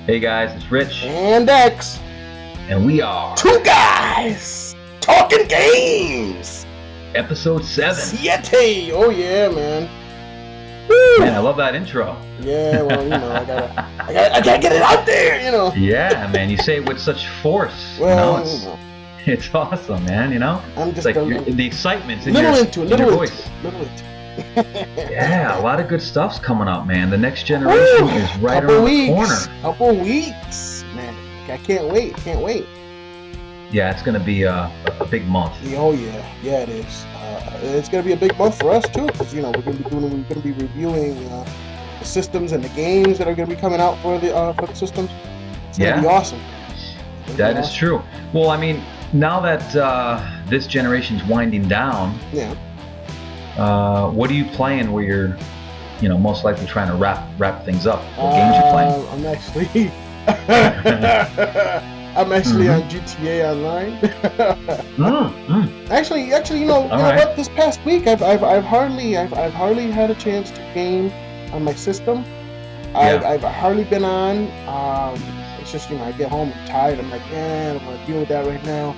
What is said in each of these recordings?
Hey guys, it's Rich, And X. and we are Two guys talking games. episode 7. Siete. Oh yeah, man. Woo. Man, I love that intro. Yeah, well, you know, I gotta get it out there, you know. Yeah, man, you say it with such force. Well, It's awesome, man. I'm It's just like the excitement's in little your, into it, in your little voice. into it. Yeah, a lot of good stuff's coming up, man. The next generation is right around the corner. Couple weeks, man. I can't wait. Yeah, it's gonna be a big month. Oh yeah, it is. It's gonna be a big month for us too, because we're gonna be reviewing the systems and the games that are gonna be coming out for the systems. It's gonna be awesome. That is true. Well, I mean, now that this generation's winding down, what are you playing where you're, most likely trying to wrap things up? What games you playing? I'm actually on GTA Online. Actually, what? This past week, I've hardly had a chance to game on my system. I've hardly been on. It's just I get home, I'm tired. I'm like, I don't want to deal with that right now.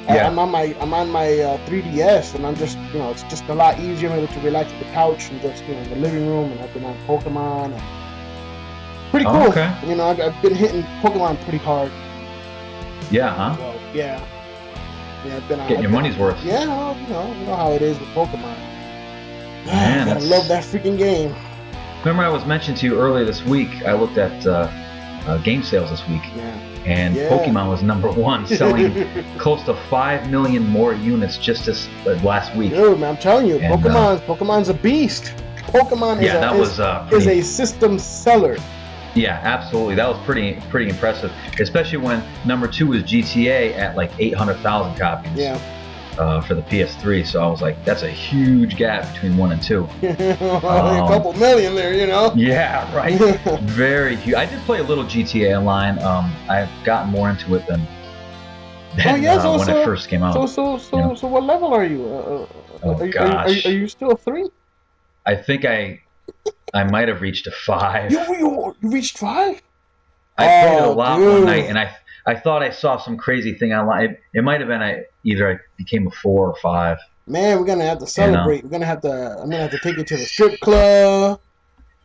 I'm on my 3DS, and I'm just it's just a lot easier. I'm able to relax on the couch and just in the living room, and I've been on Pokemon. And pretty cool. Okay. I've been hitting Pokemon pretty hard. Yeah, huh? So, yeah. I've been getting your money's worth. Yeah, well, you know how it is with Pokemon. Man, I love that freaking game. Remember, I was mentioning to you earlier this week. I looked at game sales this week. And Pokemon was #1, selling close to 5 million more units just this last week. Dude, man, I'm telling you, and, Pokemon's a beast. Pokemon is a system seller. Yeah, absolutely. That was pretty impressive, especially when #2 was GTA at like 800,000 copies. Yeah. For the PS3, so I was like, that's a huge gap between 1 and 2. A couple million there, Yeah, right. Very huge. I did play a little GTA Online. I've gotten more into it than when it first came out. So what level are you? Gosh. Are you still a 3? I think I might have reached a 5. You reached 5? I played a lot one night, and I thought I saw some crazy thing online. It might have been either I became a 4 or 5. Man, we're gonna have to celebrate. I'm gonna have to take you to the strip club.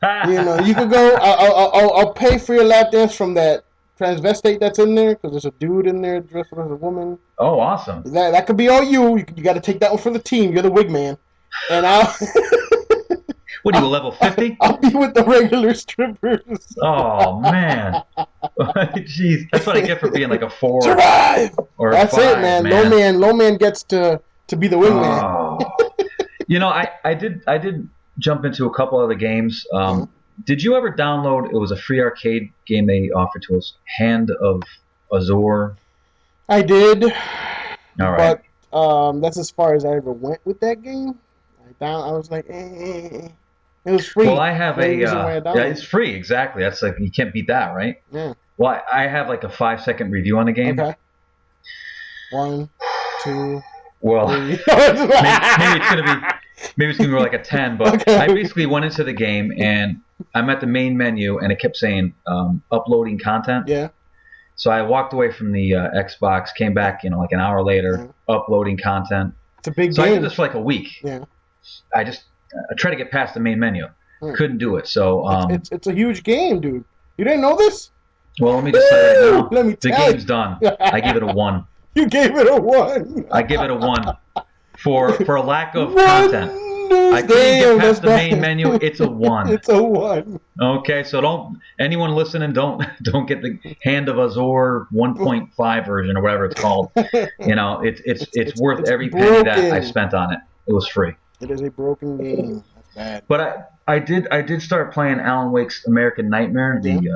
You could go. I'll pay for your lap dance from that transvestite that's in there, because there's a dude in there dressed as a woman. Oh, awesome! That could be all you. You got to take that one for the team. You're the wig man, and I'll. What are you, level 50? I'll be with the regular strippers. Oh, man. Jeez, that's what I get for being like a 4 Survive! Or that's 5, it, man. Low man gets to be the wingman. I did jump into a couple other games. Did you ever download? It was a free arcade game they offered to us, Hand of Azure. I did. All right. But that's as far as I ever went with that game. I was like, It was free. Well, I have it's free, exactly. That's like, you can't beat that, right? Yeah. Well, I have like a 5-second review on the game. Okay. 1, 2. Well, 3. maybe it's gonna be like a 10. But okay. I basically went into the game and I'm at the main menu and it kept saying uploading content. Yeah. So I walked away from the Xbox, came back, like an hour later, uploading content. It's a big game. So I did this for like a week. Yeah. I tried to get past the main menu. Couldn't do it. So it's a huge game, dude. You didn't know this? Well, let me just say right now, let me the game's done. I give it a 1. You gave it a 1. I give it a 1 for a lack of content. I couldn't get past the main menu. It's a 1. It's a 1. Okay, so anyone listening, don't get the Hand of Azure 1.5 version or whatever it's called. It's worth every penny that I spent on it. It was free. It is a broken game. That's bad. But I did start playing Alan Wake's American Nightmare, the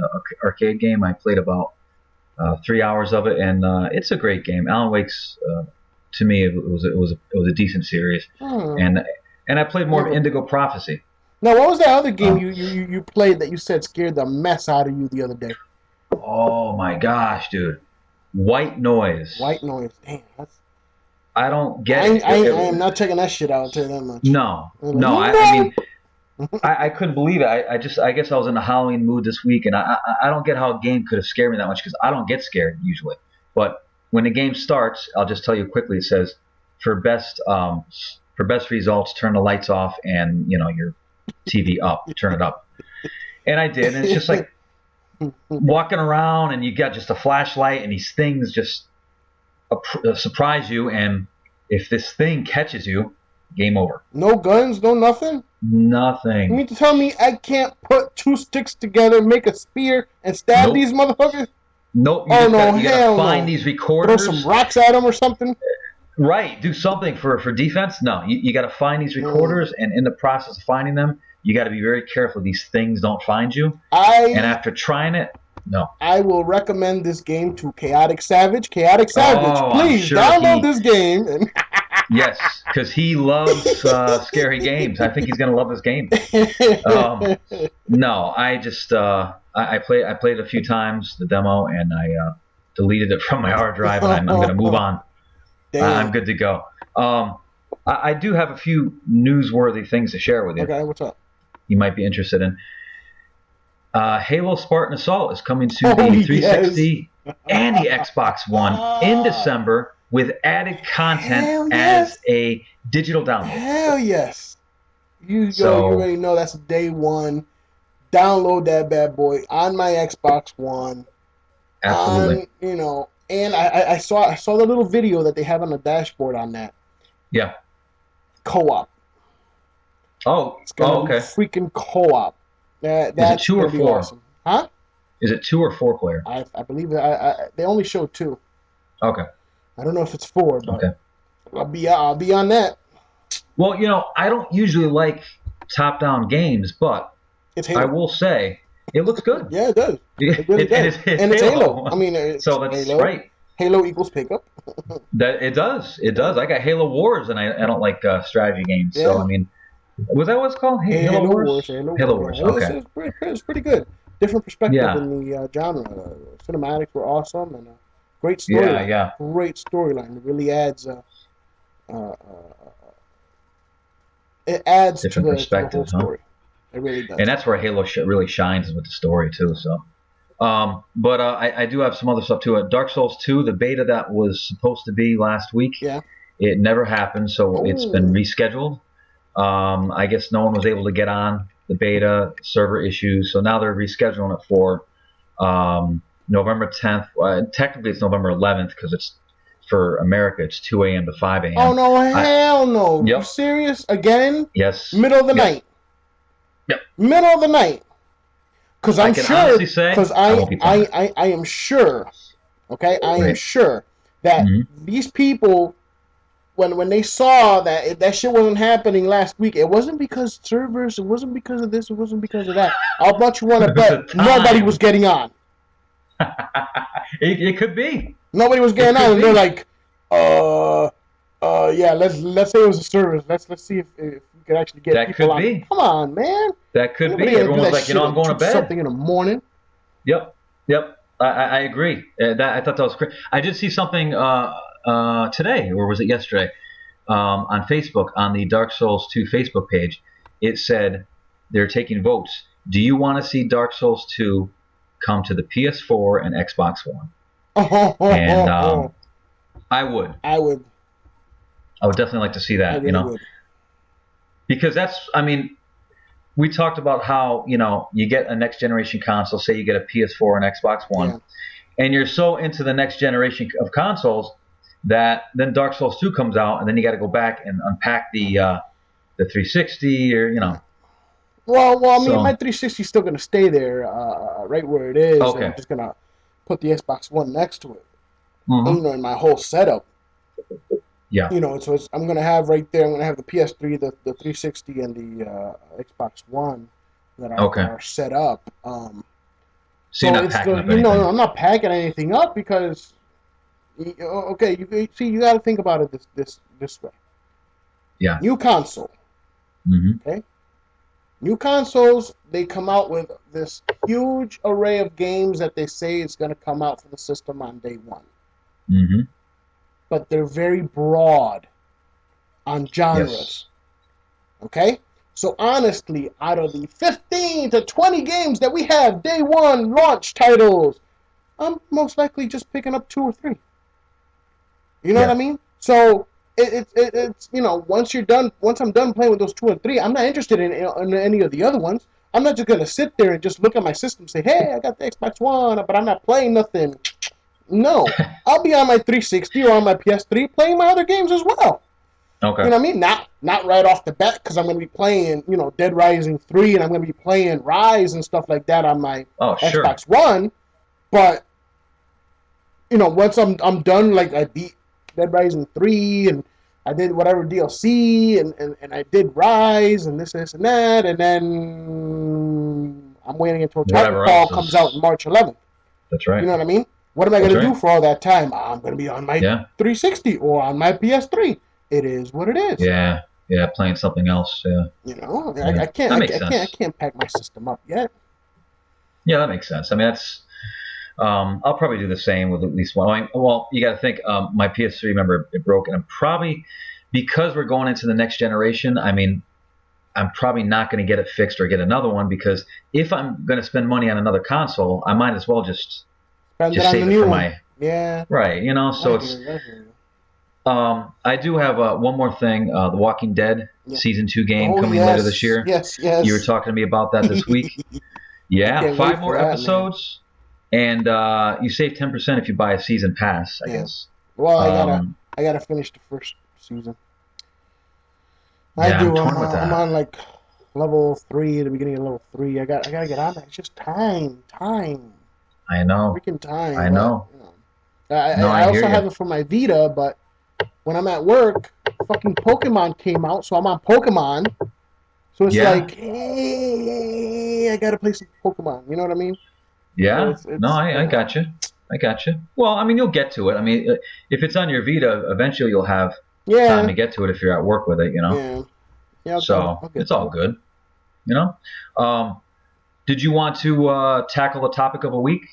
arcade game. I played about 3 hours of it, and it's a great game. Alan Wake's, to me, it was a decent series, and I played more of Indigo Prophecy. Now, what was that other game you played that you said scared the mess out of you the other day? Oh my gosh, dude! White Noise. White Noise. Damn, I don't get it. I am not checking that shit out. I'll tell you that much. No. I mean, I couldn't believe it. I guess I was in a Halloween mood this week, and I don't get how a game could have scared me that much because I don't get scared usually. But when the game starts, I'll just tell you quickly. It says for best results, turn the lights off and your TV up, turn it up, and I did, and it's just like walking around, and you got just a flashlight, and these things just surprise you, and if this thing catches you, game over. No guns, no nothing. Nothing. You mean to tell me I can't put two sticks together, make a spear, and stab these motherfuckers? Nope. You gotta find these recorders. Throw some rocks at them or something. Right. Do something for defense. No, you got to find these recorders, and in the process of finding them, you got to be very careful these things don't find you. And after trying it, no. I will recommend this game to Chaotic Savage. Chaotic Savage, please download this game. Yes, because he loves scary games. I think he's gonna love this game. No, I just I played it a few times, the demo, and I deleted it from my hard drive, and I'm gonna move on. I'm good to go. I do have a few newsworthy things to share with you. Okay, what's up? You might be interested in. Halo Spartan Assault is coming to the 360 and the Xbox One in December with added content as a digital download. Hell yes. You already know that's day one. Download that bad boy on my Xbox One. Absolutely. And I saw the little video that they have on the dashboard on that. Yeah. Co-op. Oh, it's gonna be freaking co-op. That's is it 2 or 4? Awesome. Huh? Is it 2 or 4 player? I believe that they only showed 2. Okay. I don't know if it's 4, but okay. I'll be on that. Well, I don't usually like top-down games, but I will say it looks good. Yeah, it does. It really does. And it's Halo. I mean, so that's Halo. Right. Halo equals pickup. That it does. It does. I got Halo Wars, and I don't like strategy games. Yeah. So I mean, was that what it's called? Halo Wars. Halo Wars. Okay. It's pretty good. Different perspective in the genre. Cinematics were awesome, and great storyline. Yeah. Great storyline. It really adds. It adds different to perspective, the whole story. It really does. And that's where Halo really shines with the story too. So, but I do have some other stuff too. Dark Souls 2, the beta that was supposed to be last week, it never happened, so it's been rescheduled. I guess no one was able to get on the beta, server issues, so now they're rescheduling it for November 10th. Technically, it's November 11th because it's for America. It's 2 a.m. to 5 a.m. Oh no! Hell no! Yep. You serious again? Yes. Middle of the night. Yep. Middle of the night. Because I'm sure. Because I am sure. Okay, I am sure that these people, when they saw that shit wasn't happening last week, it wasn't because servers, it wasn't because of this, it wasn't because of that. I'll bet you want to bet nobody was getting on. It could be. Nobody was getting on, and they're like, yeah, let's say it was a service. Let's see if we could actually get people on. That could be. Come on, man. That could be. Everyone's like, I'm going to bed. Something in the morning. Yep. I agree. I thought that was great. I did see something today, or was it yesterday, on Facebook, on the Dark Souls 2 Facebook page. It said they're taking votes. Do you want to see Dark Souls 2 come to the PS4 and Xbox One? And I would definitely like to see that. Would. Because we talked about how you get a next generation console, say you get a PS4 and Xbox One, and you're so into the next generation of consoles that then Dark Souls 2 comes out, and then you got to go back and unpack the 360 or Well, I mean, my 360 is still going to stay there, right where it is. Okay. I'm just going to put the Xbox One next to it. Mm-hmm. In my whole setup. Yeah. So I'm going to have right there, I'm going to have the PS3, the 360, and the Xbox One that are set up. So you're not packing up anything? I'm not packing anything up because, you got to think about it this way. Yeah. New console. Mm-hmm. Okay? New consoles, they come out with this huge array of games that they say is going to come out for the system on day one. Mm-hmm. But they're very broad on genres. Yes. Okay? So honestly, out of the 15 to 20 games that we have day one launch titles, I'm most likely just picking up 2 or 3. You know what I mean? So it's once I'm done playing with those 2 and 3, I'm not interested in any of the other ones. I'm not just gonna sit there and just look at my system and say, hey, I got the Xbox One, but I'm not playing nothing. No, I'll be on my 360 or on my PS3 playing my other games as well. Okay. You know what I mean? Not right off the bat, because I'm going to be playing, Dead Rising 3, and I'm going to be playing Rise and stuff like that on my Xbox One. But once I'm done, like I beat Dead Rising 3, and I did whatever DLC, and I did Rise, and this and that, and then I'm waiting until Titanfall comes out in March 11th. That's right. You know what I mean? What am I going to do for all that time? I'm going to be on my 360 or on my PS3. It is what it is. Yeah, playing something else. I can't pack my system up yet. Yeah, that makes sense. I mean, that's. I'll probably do the same with at least one. Well, you got to think. My PS3, remember, it broke, and I'm probably, because we're going into the next generation. I mean, I'm probably not going to get it fixed or get another one, because if I'm going to spend money on another console, I might as well just save it for my. Yeah. Right. So it's. I do have one more thing. The Walking Dead Season 2 game coming later this year. Yes. You were talking to me about that this week. Yeah, 5 more episodes, man. And you save 10% if you buy a season pass, I guess. Well, I gotta finish the first season. I'm torn with that. I'm on like level 3, the beginning of level 3. I gotta get on that. It's just time. I know. Freaking time. I know. I also have it for my Vita, but when I'm at work, fucking Pokemon came out, so I'm on Pokemon. So it's like, hey, I gotta play some Pokemon. You know what I mean? Yeah. So I got you. Well, I mean, you'll get to it. I mean, if it's on your Vita, eventually you'll have time to get to it if you're at work with it. Yeah. So it's all good. Did you want to tackle the topic of a week?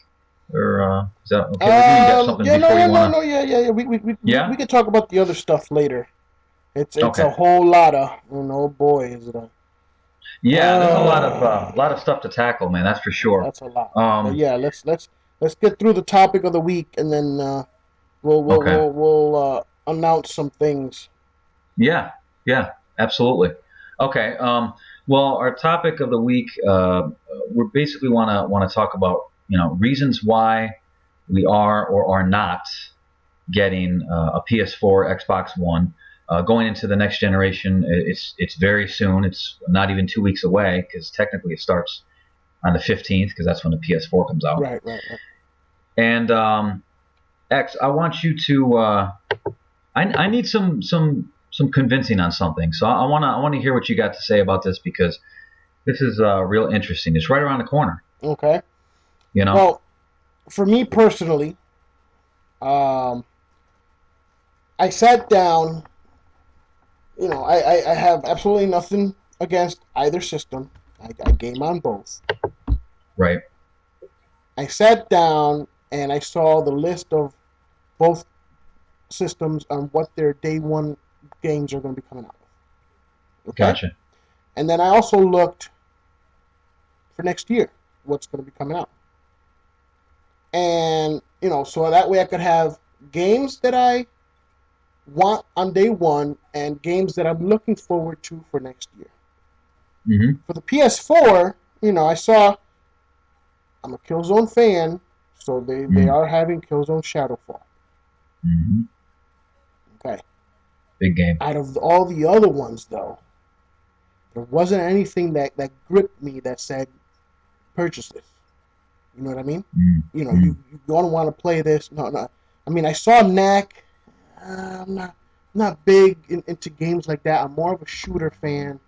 Or is that okay with you? You got something before you want to... Yeah. We can talk about the other stuff later. It's a whole lot of, boy, is it a... Yeah, there's a lot of stuff to tackle, man. That's for sure. That's a lot. But yeah, let's get through the topic of the week, and then we'll announce some things. Yeah, absolutely. Okay. Well, our topic of the week, we basically want to talk about reasons why we are or are not getting a PS4, Xbox One. Going into the next generation, it's very soon. It's not even 2 weeks away, because technically it starts on the 15th, because that's when the PS4 comes out. Right. And X, I want you to. I need some convincing on something. So I want to hear what you got to say about this, because this is real interesting. It's right around the corner. Okay. Well, for me personally, I sat down. I have absolutely nothing against either system. I game on both. Right. I sat down and I saw the list of both systems on what their day one games are going to be coming out with. Okay? Gotcha. And then I also looked for next year, what's going to be coming out. And, so that way I could have games that I want on day one and games that I'm looking forward to for next year. Mm-hmm. For the PS4, I saw, I'm a Killzone fan, so they are having Killzone Shadowfall. Mm-hmm. Okay. Big game. Out of all the other ones, though, there wasn't anything that gripped me that said, purchase this. You know what I mean? Mm-hmm. You don't want to play this. No. I mean, I saw Knack. I'm not big into games like that. I'm more of a shooter fan.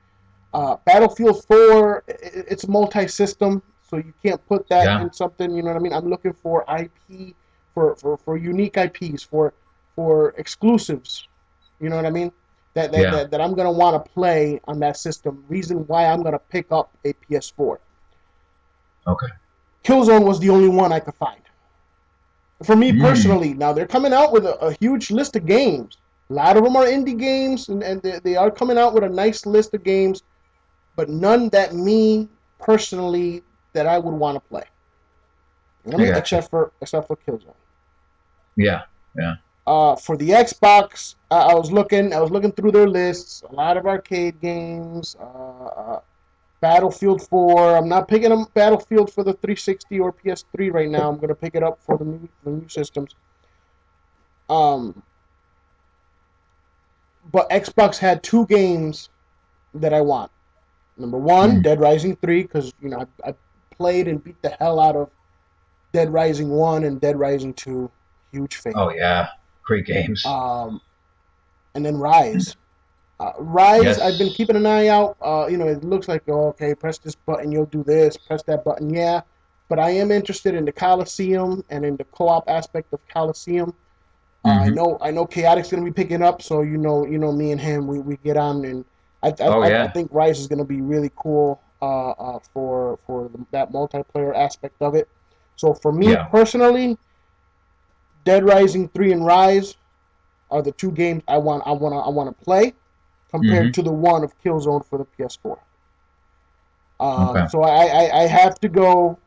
Battlefield 4, it's multi-system, so you can't put that in something. You know what I mean? I'm looking for IP, for unique IPs, for exclusives. You know what I mean? That I'm gonna want to play on that system. Reason why I'm gonna pick up a PS4. Okay. Killzone was the only one I could find. For me personally, now they're coming out with a huge list of games. A lot of them are indie games, and they are coming out with a nice list of games. but none that me personally that I would want to play. You know what I mean? Except for Killzone. Yeah, yeah. For the Xbox, I was looking through their lists. A lot of arcade games. Battlefield 4. I'm not picking up Battlefield for the 360 or PS3 right now. I'm gonna pick it up for the new systems. But Xbox had two games that I want. Number one, Dead Rising 3, because I played and beat the hell out of Dead Rising 1 and Dead Rising 2. Huge fan. Oh yeah, great games. And then Rise. Rise, yes. I've been keeping an eye out. It looks like, okay, press this button, you'll do this. Press that button, yeah. But I am interested in the Coliseum and in the co-op aspect of Coliseum. I know Chaotic's gonna be picking up, so me and him, we get on, and I think Rise is gonna be really cool for that multiplayer aspect of it. So for me personally, Dead Rising 3 and Rise are the two games I want to play, compared to the one of Killzone for the PS4. So I have to go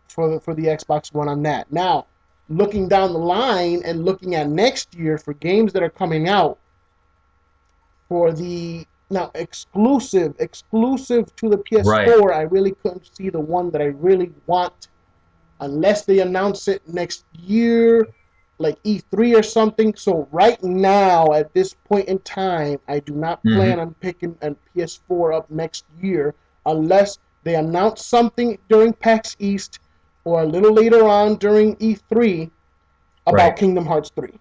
for the Xbox One on that. Now, looking down the line and looking at next year for games that are coming out for the exclusive to the PS4, right. I really couldn't see the one that I really want unless they announce it next year, like E3 or something. So right now, at this point in time, I do not plan on picking a PS4 up next year unless they announce something during PAX East or a little later on during E3 about Kingdom Hearts 3.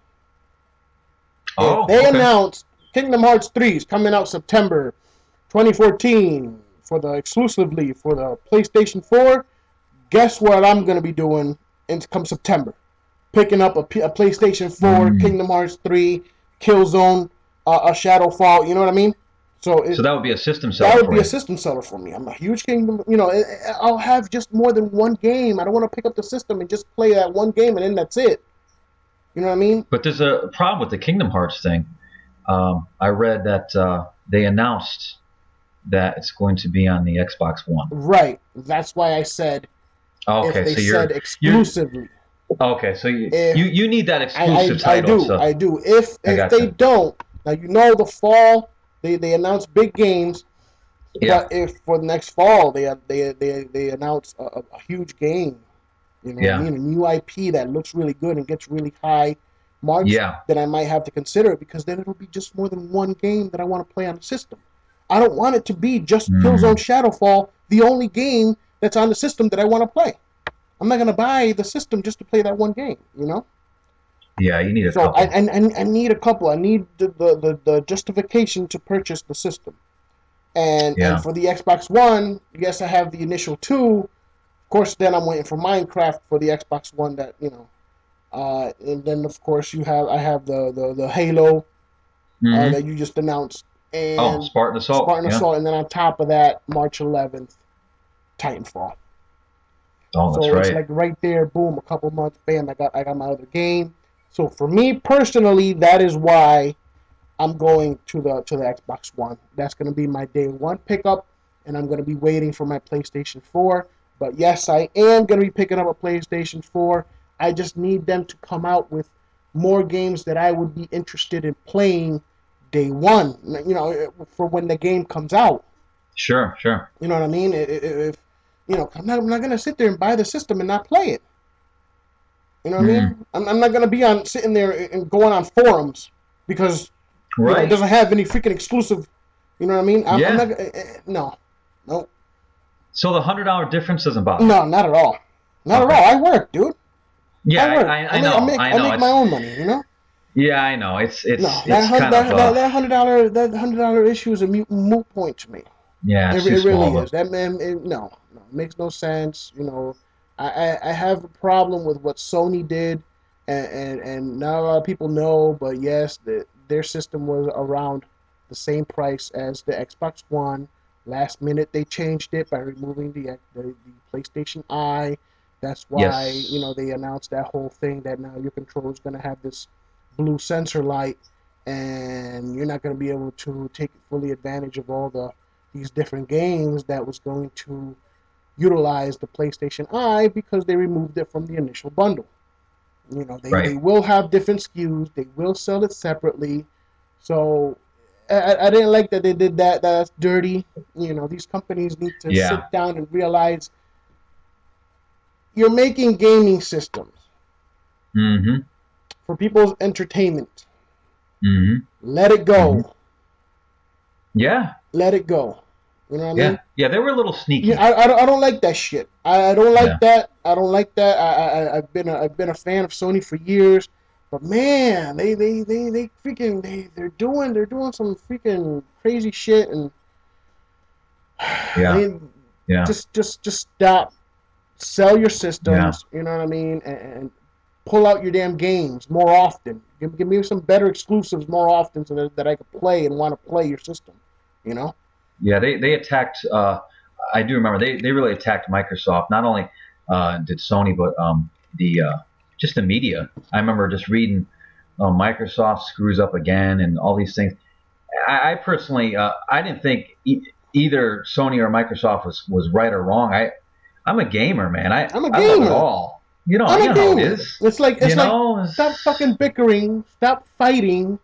If they announce Kingdom Hearts 3 is coming out September 2014 exclusively for the PlayStation 4, guess what I'm going to be doing come September? Picking up a PlayStation 4, Kingdom Hearts 3, Killzone, a Shadowfall, you know what I mean? So that would be a system seller. That would be a system seller for me. I'm a huge Kingdom, I'll have just more than one game. I don't want to pick up the system and just play that one game and then that's it. You know what I mean? But there's a problem with the Kingdom Hearts thing. I read that they announced that it's going to be on the Xbox One. Right. That's why I said if they said exclusively. Okay, so you need that exclusive title. I do. If they don't, now the fall they announce big games, but if for the next fall they announce a huge game, what I mean, a new IP that looks really good and gets really high marks, then I might have to consider it, because then it'll be just more than one game that I want to play on the system. I don't want it to be just Killzone Shadowfall, the only game that's on the system that I want to play. I'm not going to buy the system just to play that one game, Yeah, you need a couple. So I need a couple. I need the justification to purchase the system. And for the Xbox One, yes, I have the initial two. Of course, then I'm waiting for Minecraft for the Xbox One that, and then, of course, I have the Halo that you just announced. And Spartan Assault. And then on top of that, March 11th, Titanfall. Oh, that's right. So it's like right there, boom, a couple months, bam, I got my other game. So for me personally, that is why I'm going to the Xbox One. That's going to be my day one pickup, and I'm going to be waiting for my PlayStation 4. But yes, I am going to be picking up a PlayStation 4. I just need them to come out with more games that I would be interested in playing day one, for when the game comes out. Sure. You know what I mean? If I'm not going to sit there and buy the system and not play it. You know what I mean? I'm not going to be sitting there and going on forums because it doesn't have any freaking exclusive. You know what I mean? I'm not. No. So the $100 difference doesn't bother? No, not at all. Not at all. I work, dude. Yeah, I know. I make my own money. Yeah, I know. It's kind of that $100 issue is a moot point to me. Yeah, it really is. That man, no, it makes no sense. I have a problem with what Sony did, and not a lot of people know, but yes, their system was around the same price as the Xbox One. Last minute they changed it by removing the PlayStation Eye. That's why they announced that whole thing that now your controller is going to have this blue sensor light, and you're not going to be able to take fully advantage of all the these different games that was going to utilize the PlayStation Eye because they removed it from the initial bundle. You know, they Right. will have different SKUs. They will sell it separately. So I didn't like that they did that. That's dirty. You know, these companies need to Yeah. sit down and realize you're making gaming systems Mm-hmm. for people's entertainment. Mm-hmm. Let it Mm-hmm. go. Yeah. Let it go. You know what I mean? Yeah. Yeah. They were a little Yeah, sneaky. I don't like that shit. I don't like Yeah. that. I don't like that. I've been a fan of Sony for years, but man, they freaking they're doing some freaking crazy shit, and Yeah. they Yeah. just stop. Sell your Yeah. systems. You know what I mean, and pull out your damn games more often. Give me some better exclusives more often so that I could play and want to play your system. You know? Yeah. They attacked. I do remember they really attacked Microsoft. Not only did Sony, but the just the media. I remember just reading Microsoft screws up again and all these things. I personally, I didn't think either Sony or Microsoft was right or wrong. I'm a gamer, man. I'm a I love it gamer. all. I'm You a know how it gamer. is. It's like stop fucking bickering, stop fighting,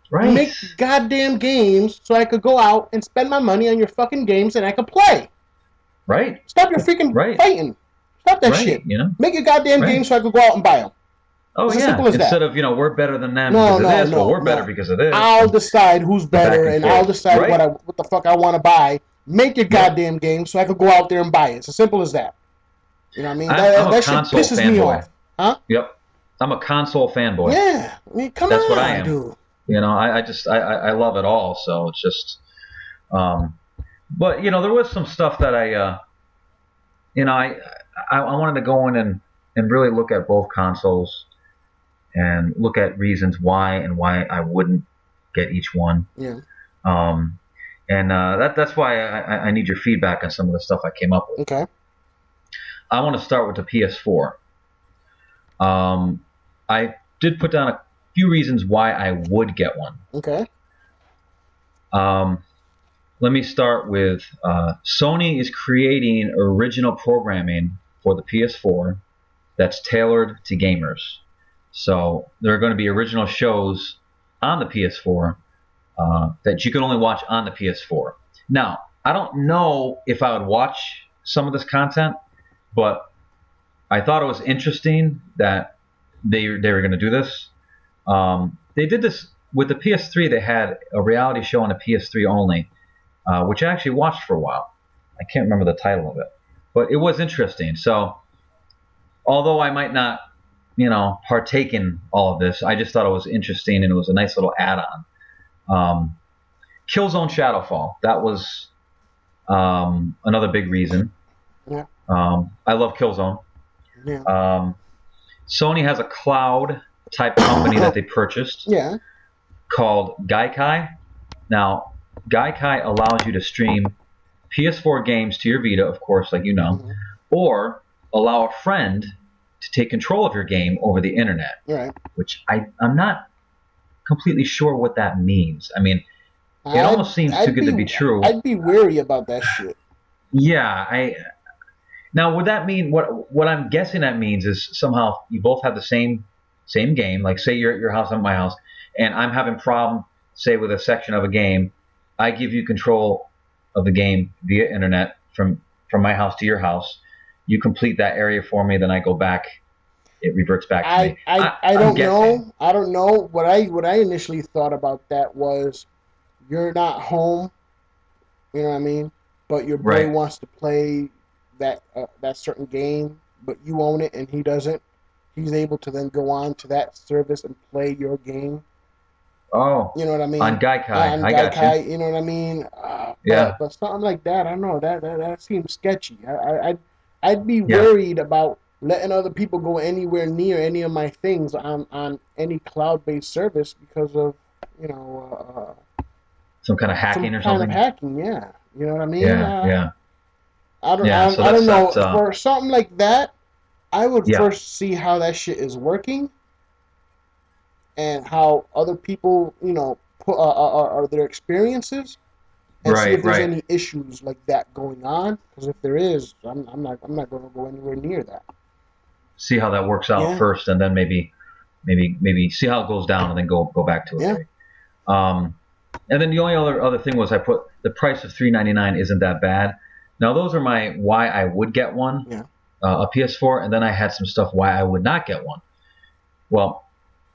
Right, make goddamn games so I could go out and spend my money on your fucking games and I could play. right, Stop your freaking right, fighting. Stop that right. shit. Make your goddamn Right. games so I could go out and buy them. Oh It's as yeah. simple as that. Instead of we're better than them because No, of no, this. Well, no, we're better no. because of this, I'll and decide who's the back better, and and I'll forth. decide Right. what the fuck I want to buy. Make your Yep. goddamn game so I could go out there and buy it. It's as simple as that. You know what I mean? I'm a That shit console pisses me fanboy. off. Huh? Yep. I'm a console fanboy. Yeah. I mean, come That's what I on, am. dude. I just I love it all. So it's just but there was some stuff that you know I wanted to go in and really look at both consoles and look at reasons why and why I wouldn't get each one. Yeah. Um, and that's why I need your feedback on some of the stuff I came up with. Okay. I want to start with the PS4. I did put down a few reasons why I would get one. Okay. Let me start with Sony is creating original programming for the PS4 that's tailored to gamers. So there are going to be original shows on the PS4 that you can only watch on the PS4. Now, I don't know if I would watch some of this content, but I thought it was interesting that they were going to do this. They did this with the PS3. They had a reality show on the PS3 only, which I actually watched for a while. I can't remember the title of it, but it was interesting. So, although I might not, partake in all of this, I just thought it was interesting and it was a nice little add-on. Killzone Shadowfall. That was another big reason. Yeah. I love Killzone. Yeah. Sony has a cloud type company that they purchased Yeah. called Gaikai. Now, Gaikai allows you to stream PS4 games to your Vita, of course, like or allow a friend to take control of your game over the internet. Right. Which I'm not completely sure what that means. I mean, it almost seems too good to be true. I'd be wary about that shit. Yeah, now would that mean what I'm guessing that means is somehow you both have the same game, like say you're at your house, I'm at my house, and I'm having problem, say with a section of a game, I give you control of the game via internet from my house to your house. You complete that area for me, then I go back. It reverts back to me. I don't know. I don't know. What I initially thought about that was you're not home. You know what I mean? But your boy wants to play that certain game, but you own it and he doesn't. He's able to then go on to that service and play your game. Oh, you know what I mean? On Gaikai, on I Gaikai, got you. You know what I mean? Yeah. But something like that, I don't know. That seems sketchy. I'd be worried about letting other people go anywhere near any of my things on any cloud-based service because of some kind of hacking or something. Some kind of hacking, yeah. You know what I mean? Yeah. I don't know. For something like that, I would first see how that shit is working and how other people, put are their experiences, and see if Right, there's right. any issues like that going on. Because if there is, I'm not going to go anywhere near that. See how that works out Yeah, first, and then maybe see how it goes down, and then go back to it. yeah, Maybe. Um, and then the only other thing was I put the price of $399 isn't that bad. Now those are my why I would get one, yeah. a PS4, and then I had some stuff why I would not get one. Well,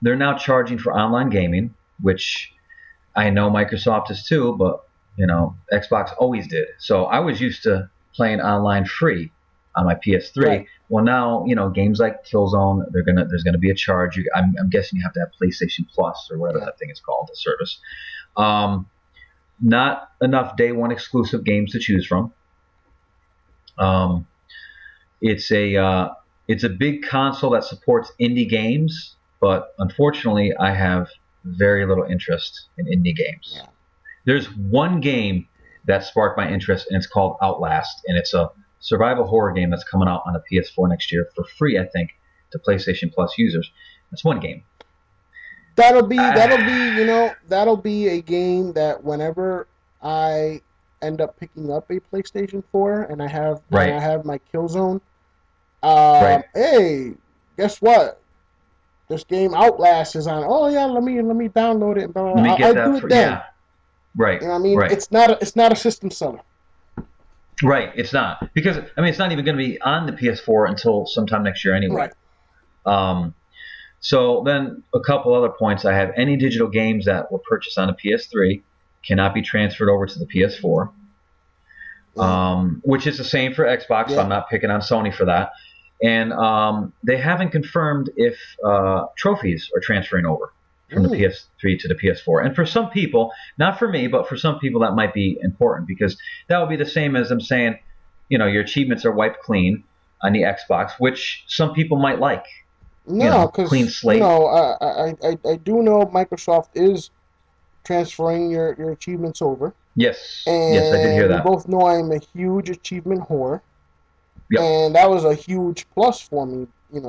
they're now charging for online gaming, which I know Microsoft is too, but Xbox always did. So I was used to playing online free on my PS3. Right. Well, now games like Killzone, there's gonna be a charge. I'm guessing you have to have PlayStation Plus or whatever Yeah. that thing is called, the service. Um, Not enough day one exclusive games to choose from. Um, it's a big console that supports indie games, but unfortunately, I have very little interest in indie games. Yeah. There's one game that sparked my interest, and it's called Outlast, and it's a survival horror game that's coming out on a PS4 next year for free, I think, to PlayStation Plus users. That's one game. That'll be that'll be a game that whenever I end up picking up a PlayStation 4 and I Right, have my Killzone, right. hey, guess what? This game Outlast is on. Oh yeah, let me download it. Blah, blah, Let blah. me I'll get do that it for then. yeah. Right, You know what I mean? right, It's not a system seller. right. It's not because it's not even going to be on the PS4 until sometime next year anyway. Right. Um, So then a couple other points I have. Any digital games that were purchased on a PS3 cannot be transferred over to the PS4, which is the same for Xbox, so Yeah. I'm not picking on Sony for that. And they haven't confirmed if trophies are transferring over from the PS3 to the PS4. And for some people, not for me, but for some people that might be important because that would be the same as them saying, your achievements are wiped clean on the Xbox, which some people might like. No, Clean because slate. I do know Microsoft is transferring your achievements over, Yes, I did hear and we that. both know I'm a huge achievement whore, Yep, and that was a huge plus for me.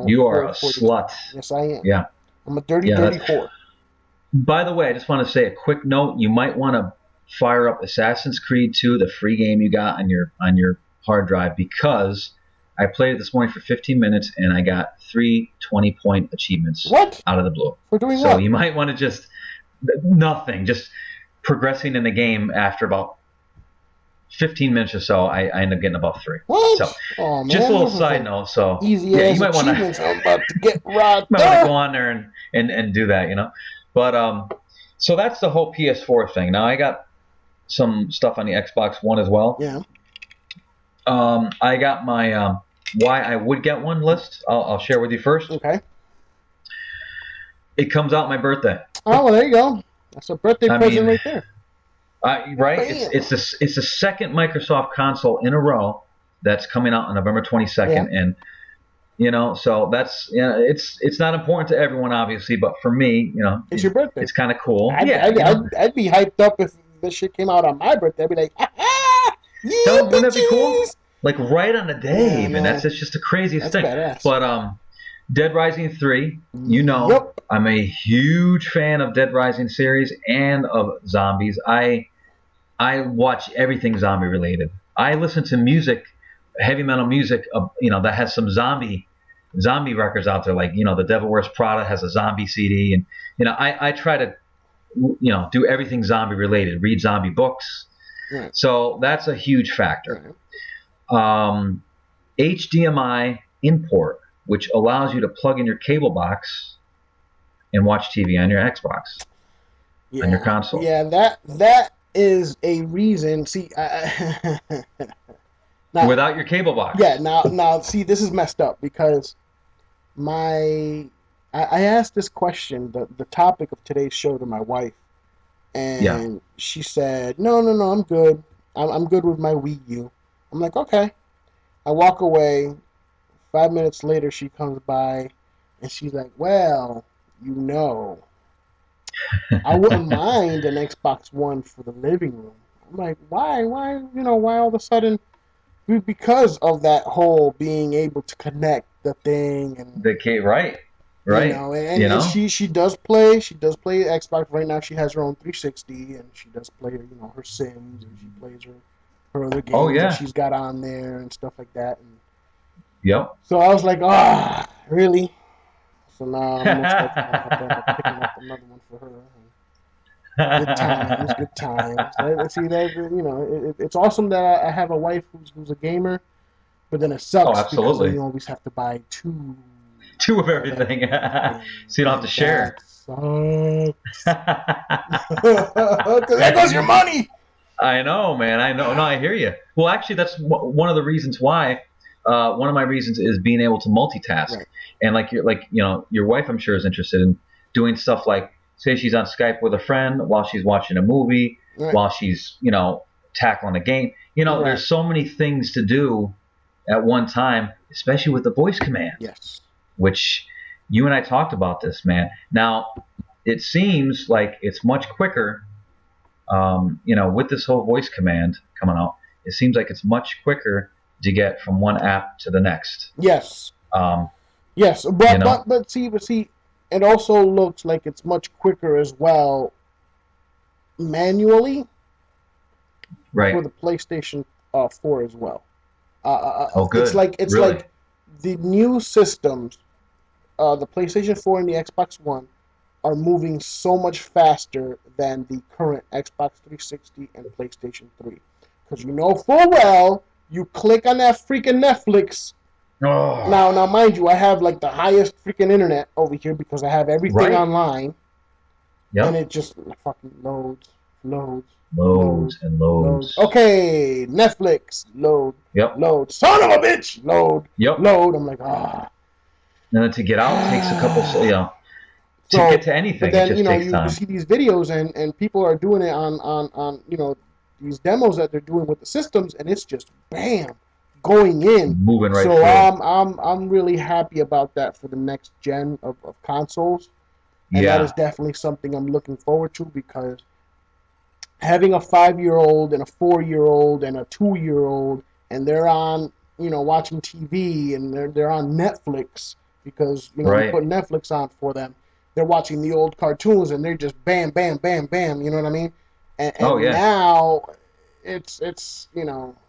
you are a For the slut. yes, I am. Yeah, I'm a dirty, yeah. dirty That's. whore. By the way, I just want to say a quick note. You might want to fire up Assassin's Creed 2, the free game you got on your hard drive, because I played it this morning for 15 minutes and I got 3 20-point achievements What? out of the blue. For doing So what? you might want to just nothing, just progressing in the game after about 15 minutes or so. I ended up getting about 3. What? So Oh man, just a little those are side some note. So easy yeah, ass you might want to. achievements I'm about to get right Might want to there. go on there and do that. But so that's the whole PS4 thing. Now I got some stuff on the Xbox One as well. Yeah. I got my why I would get one list. I'll share with you first. Okay. It comes out my birthday. Oh well, there you go. That's a birthday present right there. Right? Bam. It's the second Microsoft console in a row that's coming out on November 22nd, and so that's it's not important to everyone obviously, but for me, It's your birthday. it's kind of cool. I'd be hyped up if this shit came out on my birthday. I'd be like, yeah, Wouldn't that be cool? Like right on the day, Yeah, even. no. That's just the craziest That's thing. badass. But Dead Rising 3, Yep. I'm a huge fan of Dead Rising series and of zombies. I watch everything zombie related. I listen to music, heavy metal music, that has some zombie records out there. Like The Devil Wears Prada has a zombie CD, and I try to do everything zombie related. Read zombie books. Right. So that's a huge factor. Right. HDMI import, which allows you to plug in your cable box and watch TV on your Xbox, on your console. Yeah, that is a reason. See, now, without your cable box. Yeah, now, see, this is messed up because I asked this question, the topic of today's show, to my wife, and she said, no, I'm good. I'm good with my Wii U. I'm like, okay. I walk away. 5 minutes later, she comes by, and she's like, well, I wouldn't mind an Xbox One for the living room. I'm like, why, why all of a sudden? Because of that whole being able to connect the thing and right. Right. And she does play Xbox right now. She has her own 360, and she does play her Sims, and she plays her other games that she's got on there and stuff like that. And yep. So I was like, really? So now I'm most likely gonna have to end up picking up another one for her. Good times. See that it's awesome that I have a wife who's a gamer, but then it sucks because you always have to buy two of everything, so you don't have to share. That sucks. Because there goes your money. I know, man. I know. No, I hear you. Well, actually, that's one of the reasons why. One of my reasons is being able to multitask, right. And your wife, I'm sure, is interested in doing stuff like, say, she's on Skype with a friend while she's watching a movie, right. while she's tackling a game. Right. There's so many things to do at one time, especially with the voice command. Yes. Which you and I talked about this, man. Now, it seems like it's much quicker. With this whole voice command coming out, it seems like it's much quicker to get from one app to the next. Yes. Yes, but see, it also looks like it's much quicker as well manually. Right. For the PlayStation 4 as well. Good. It's like the new systems, the PlayStation 4 and the Xbox One, are moving so much faster than the current Xbox 360 and PlayStation 3. Because full well, you click on that freaking Netflix. Oh. Now, mind you, I have like the highest freaking internet over here because I have everything online. Yep. And it just fucking loads. Okay, Netflix, load. Yep. Load. Son of a bitch, load. Yep. Load. I'm like, And then to get out takes a couple, to get to anything, but then, it just takes time. You see these videos and people are doing it on these demos that they're doing with the systems, and it's just bam, going in. Moving right through. So I'm really happy about that for the next gen of consoles. And that is definitely something I'm looking forward to, because having a 5-year-old and a 4-year-old and a 2-year-old, and they're on, watching TV, and they're on Netflix because, we put Netflix on for them. They're watching the old cartoons, and they're just bam, bam, bam, bam. You know what I mean? And now it's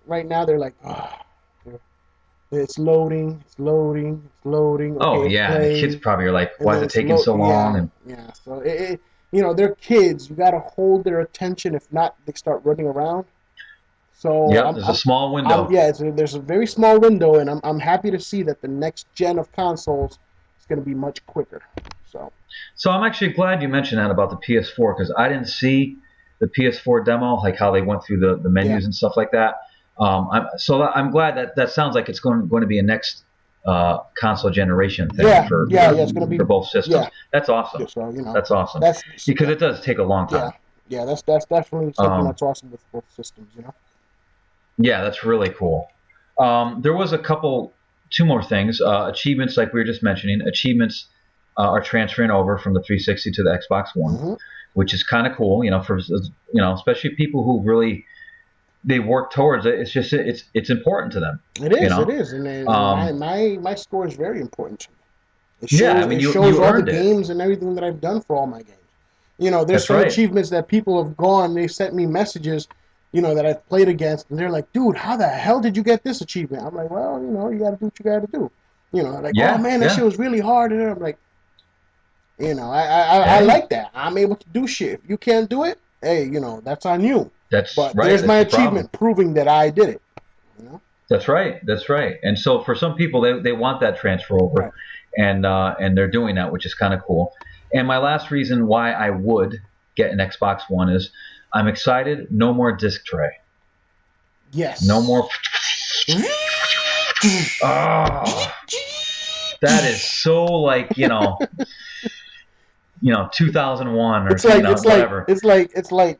right now they're like, it's loading. Okay, the kids probably are like, why is it taking so long? So they're kids. You got to hold their attention. If not, they start running around. So there's a small window. There's a very small window, and I'm happy to see that the next gen of consoles is going to be much quicker. So I'm actually glad you mentioned that about the PS4, because I didn't see the PS4 demo, like how they went through the menus and stuff like that. I'm glad that sounds like it's going to be a next console generation thing for it's going to be for both systems. Yeah. That's awesome. So, that's awesome. Because it does take a long time. Yeah, that's definitely something that's awesome with both systems. Yeah, that's really cool. There was two more things. Achievements, like we were just mentioning. Achievements are transferring over from the 360 to the Xbox One, which is kind of cool. For especially people who really they work towards it. It's just it's important to them. It is, and my score is very important to me. It shows all the games and everything that I've done for all my games. There's some achievements that people have gone. They sent me messages, that I've played against, and they're like, "Dude, how the hell did you get this achievement?" I'm like, "Well, you got to do what you got to do." Oh man, that shit was really hard, and I'm like, I like that. I'm able to do shit. If you can't do it, hey, that's on you. There's my achievement proving that I did it. That's right. And so for some people, they want that transfer over, and they're doing that, which is kind of cool. And my last reason why I would get an Xbox One is I'm excited. No more disc tray. Yes. No more. That is so 2001 or whatever. It's like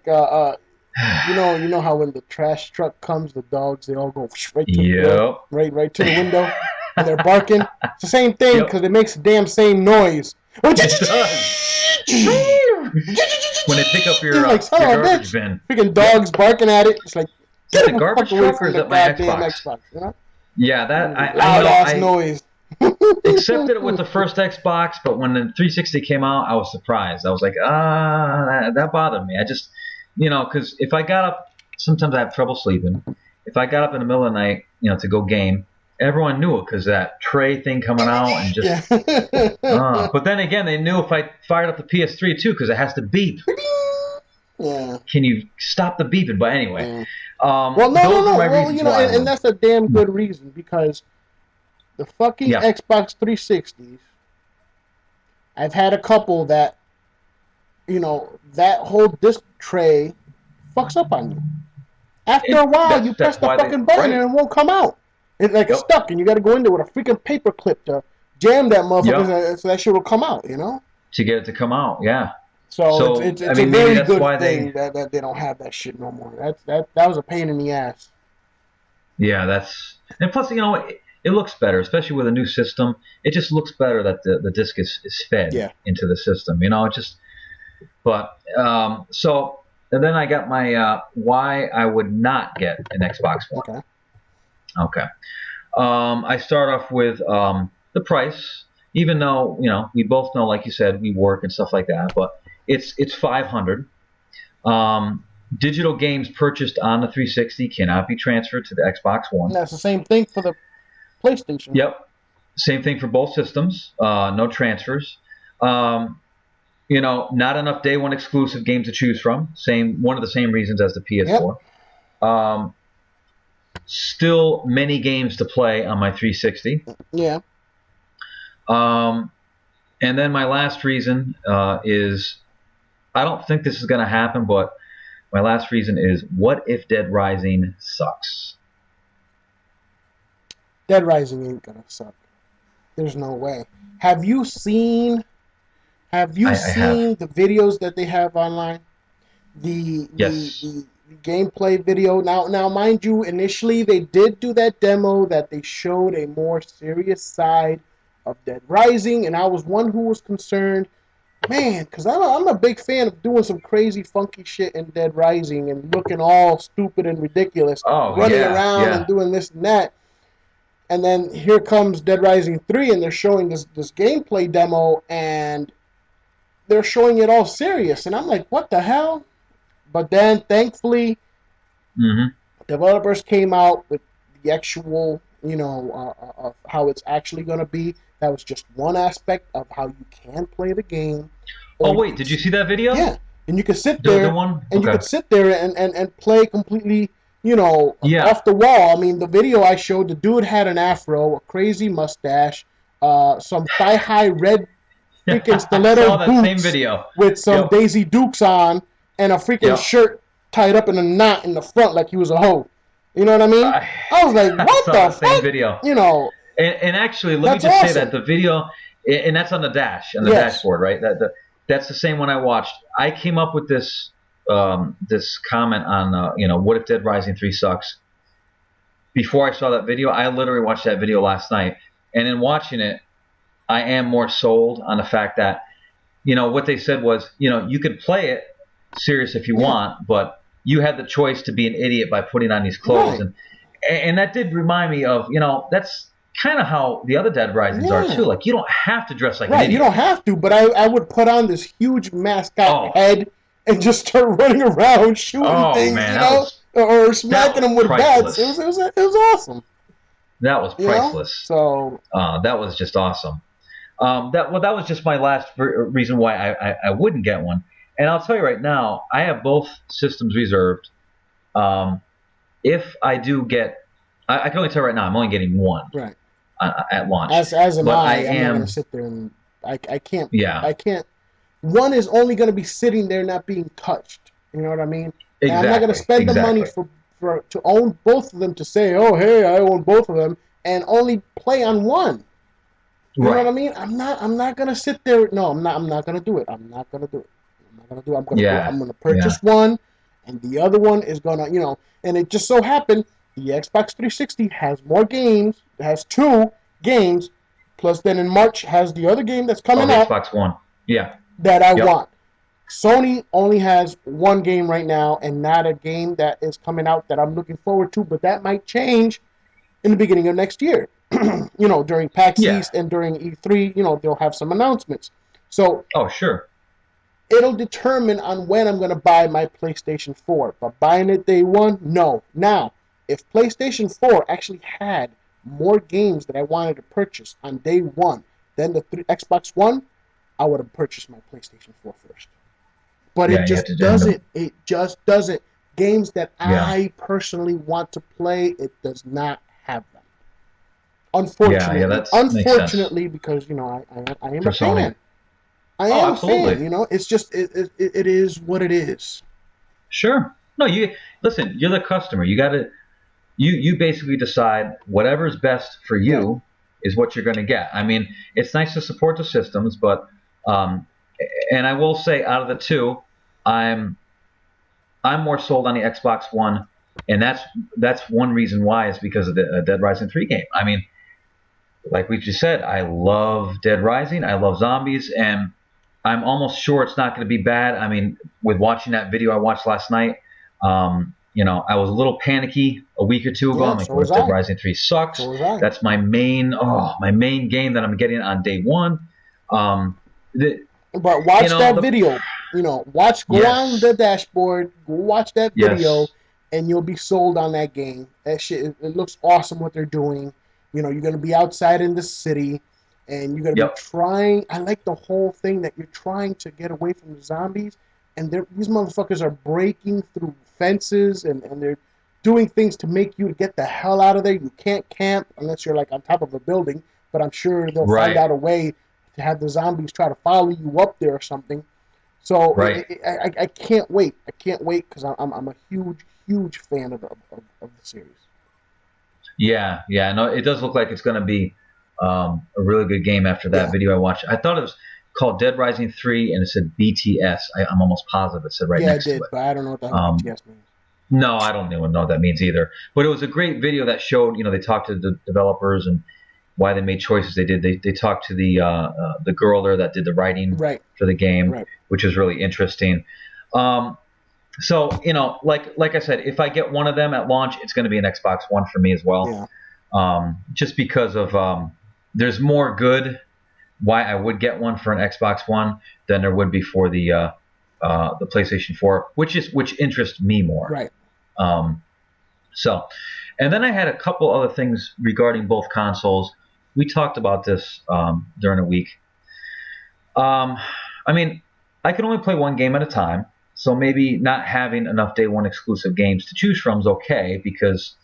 you know how when the trash truck comes, the dogs they all go right to the door, right to the window, and they're barking. It's the same thing because it makes the damn same noise. It does. When they pick up your garbage bin, freaking dogs barking at it. It's like the garbage truck or is it my Xbox? Xbox, Yeah, that loud ass noise. accepted it with the first Xbox, but when the 360 came out, I was surprised. I was like, that bothered me. I just, because if I got up, sometimes I have trouble sleeping. If I got up in the middle of the night, to go game, everyone knew it because that tray thing coming out and just. But then again, they knew if I fired up the PS3 too because it has to beep. Yeah. Can you stop the beeping? But anyway, yeah. Well, and that's a damn good reason because the fucking Xbox 360s, I've had a couple that, that whole disc tray fucks up on you. After a while, you press the fucking button and it won't come out. It's like it's stuck, and you got to go in there with a freaking paper clip to jam that motherfucker so that shit will come out, To get it to come out, yeah. So it's a very good thing that they don't have that shit no more. That was a pain in the ass. Yeah, and plus, it looks better, especially with a new system. It just looks better that the disc is fed into the system. So and then I got my why I would not get an Xbox One. Okay. I start off with the price, even though we both know, like you said, we work and stuff like that, but it's $500. Digital games purchased on the 360 cannot be transferred to the Xbox One. And that's the same thing for the PlayStation. Yep. Same thing for both systems. No transfers. Not enough day one exclusive games to choose from. One of the same reasons as the PS4. Yep. Still many games to play on my 360. Yeah. And then my last reason is, I don't think this is going to happen, but my last reason is, what if Dead Rising sucks? Dead Rising ain't gonna suck. There's no way. Have you seen the videos that they have online? The gameplay video. Now, mind you, initially they did do that demo that they showed a more serious side of Dead Rising, and I was one who was concerned, man, because I'm a big fan of doing some crazy funky shit in Dead Rising and looking all stupid and ridiculous, running around and doing this and that. And then here comes Dead Rising 3, and they're showing this gameplay demo, and they're showing it all serious, and I'm like, what the hell? But then, thankfully, developers came out with the actual, of how it's actually going to be. That was just one aspect of how you can play the game. Did you see that video? Yeah, and you could sit there, you could sit there and play completely, off the wall. I mean, the video I showed, the dude had an afro, a crazy mustache, some thigh-high red freaking stiletto boots same video. with some Daisy Dukes on, and a freaking shirt tied up in a knot in the front like he was a hoe. You know what I mean? I was like, what the fuck? Same video. And actually, let me just say that the video, and that's on the dashboard, right? That's the same one I watched. I came up with this comment on, what if Dead Rising 3 sucks? Before I saw that video, I literally watched that video last night. And in watching it, I am more sold on the fact that, what they said was, you could play it serious if you want, but you had the choice to be an idiot by putting on these clothes. Right. And that did remind me of, that's kind of how the other Dead Risings are too. Like, you don't have to dress like an idiot. You don't have to, but I would put on this huge mascot head and just start running around shooting things, or smacking them with bats. It was awesome. That was priceless. So that was just awesome. That was just my last reason why I wouldn't get one. And I'll tell you right now, I have both systems reserved. If I do get, I can only tell you right now, I'm only getting one. Right. At launch. As am I. I'm not going to sit there and I can't. Yeah. I can't. One is only going to be sitting there, not being touched. You know what I mean? Exactly. And I'm not going to spend the money to own both of them, to say, oh hey, I own both of them, and only play on one. You know what I mean? I'm not going to sit there. No, I'm not going to do it. I'm going to purchase one, and the other one is going to, and it just so happened the Xbox 360 has more games. It has 2 games, plus then in March has the other game that's coming out. Xbox One. Yeah. That I want. Sony only has 1 game right now, and not a game that is coming out that I'm looking forward to, but that might change in the beginning of next year. during PAX Yeah. East and during E3, they'll have some announcements. So Oh, sure. it'll determine on when I'm going to buy my PlayStation 4. But buying it day one, no. Now, if PlayStation 4 actually had more games that I wanted to purchase on day one than the Xbox One, I would have purchased my PlayStation 4 first. But Yeah, it you have just to end up. doesn't. It just doesn't. Games that Yeah. I personally want to play, it does not have them. Yeah, Unfortunately, that makes sense unfortunately, because I am for a Sony. fan. I Oh, am a absolutely. fan. It's just it is what it is. Sure. No, you listen. You're the customer. You basically decide whatever's best for Right. you is what you're going to get. I mean, it's nice to support the systems, but um, and I will say, out of the two, I'm I'm more sold on the Xbox One, and that's one reason why is because of the Dead Rising 3 game. I mean, like we just said, I love Dead Rising. I love zombies, and I'm almost sure it's not going to be bad. I mean, with watching that video I watched last night, I was a little panicky a week or two ago. Yeah. I'm like, So "What was if Dead I. Rising 3 sucks?" So was I. That's my main game that I'm getting on day one. Um, the, But watch that the video. Go on yes, the dashboard, go watch that video, yes, and you'll be sold on that game. That shit, it looks awesome what they're doing. You're gonna be outside in the city, and you're gonna be yep, trying. I like the whole thing that you're trying to get away from the zombies, and these motherfuckers are breaking through fences, and they're doing things to make you get the hell out of there. You can't camp unless you're like on top of a building, but I'm sure they'll find right, out a way to have the zombies try to follow you up there or something. So right. I can't wait. I can't wait because I'm a huge fan of the series. Yeah, yeah. No, it does look like it's going to be a really good game after that Yeah, video I watched. I thought it was called Dead Rising 3, and it said BTS. I'm almost positive it said right yeah, I next to did, it. but I don't know what the hell Um, BTS means. no, I don't even know what that means either. But it was a great video that showed, they talked to the developers and why they made choices they did. They talked to the girl there that did the writing Right, for the game, right. which is really interesting. Um, so like I said, if I get one of them at launch, it's going to be an Xbox One for me as well. Yeah, Just because of there's more good why I would get one for an Xbox One than there would be for the PlayStation 4, which interests me more. right. Um, so, and then I had a couple other things regarding both consoles. We talked about this during the week. Um, I mean, I can only play one game at a time, so maybe not having enough day one exclusive games to choose from is okay because,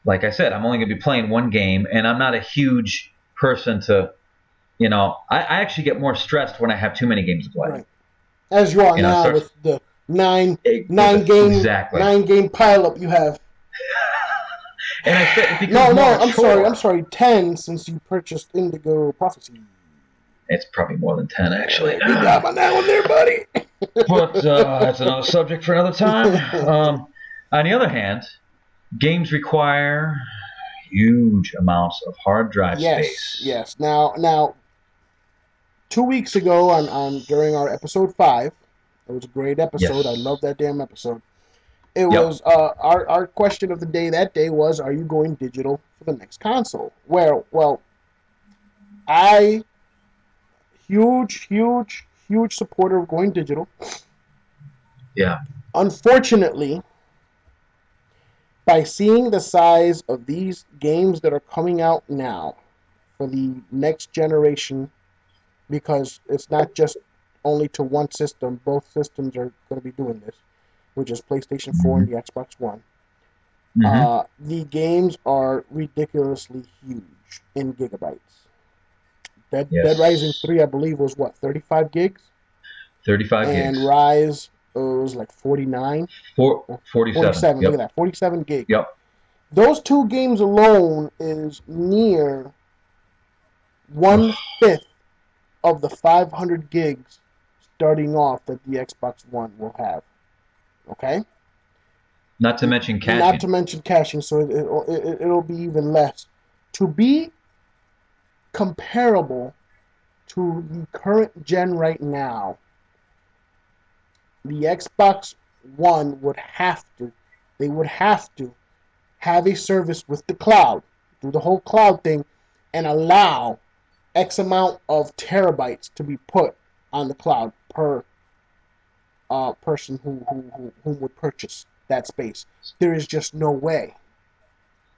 like I said, I'm only going to be playing one game, and I'm not a huge person to, I actually get more stressed when I have too many games to play. Right. As you are It now starts with the nine game exactly, nine game pileup you have. and it becomes No, more no, of a I'm chore. sorry, 10 since you purchased Indigo Prophecy. It's probably more than 10 actually. Yeah, good job on that one there, buddy. But that's another subject for another time. On the other hand, games require huge amounts of hard drive Yes, space. yes. Now, 2 weeks ago on during our episode 5, it was a great episode. I Yes. love that damn episode. It Yep. was our question of the day that day was, are you going digital for the next console? Well, I huge supporter of going digital. Yeah. Unfortunately, by seeing the size of these games that are coming out now for the next generation, because it's not just only to one system, both systems are going to be doing this, which is PlayStation 4 and Hmm. the Xbox One. Hmm. The games are ridiculously huge in gigabytes. Dead Rising Yes. 3, I believe, was what, 35 gigs? 35 And gigs. Rise was like 49 or 47. 47. Look at Yep. that, 47 gigs. Yep. Those two games alone is near 1/5 of the 500 gigs starting off that the Xbox One will have. Okay? Not to mention Not caching. to mention caching, so it'll be even less. To be comparable to the current gen right now, the Xbox One they would have to have a service with the cloud, do the whole cloud thing, and allow X amount of terabytes to be put on the cloud per person who would purchase that space. There is just no way.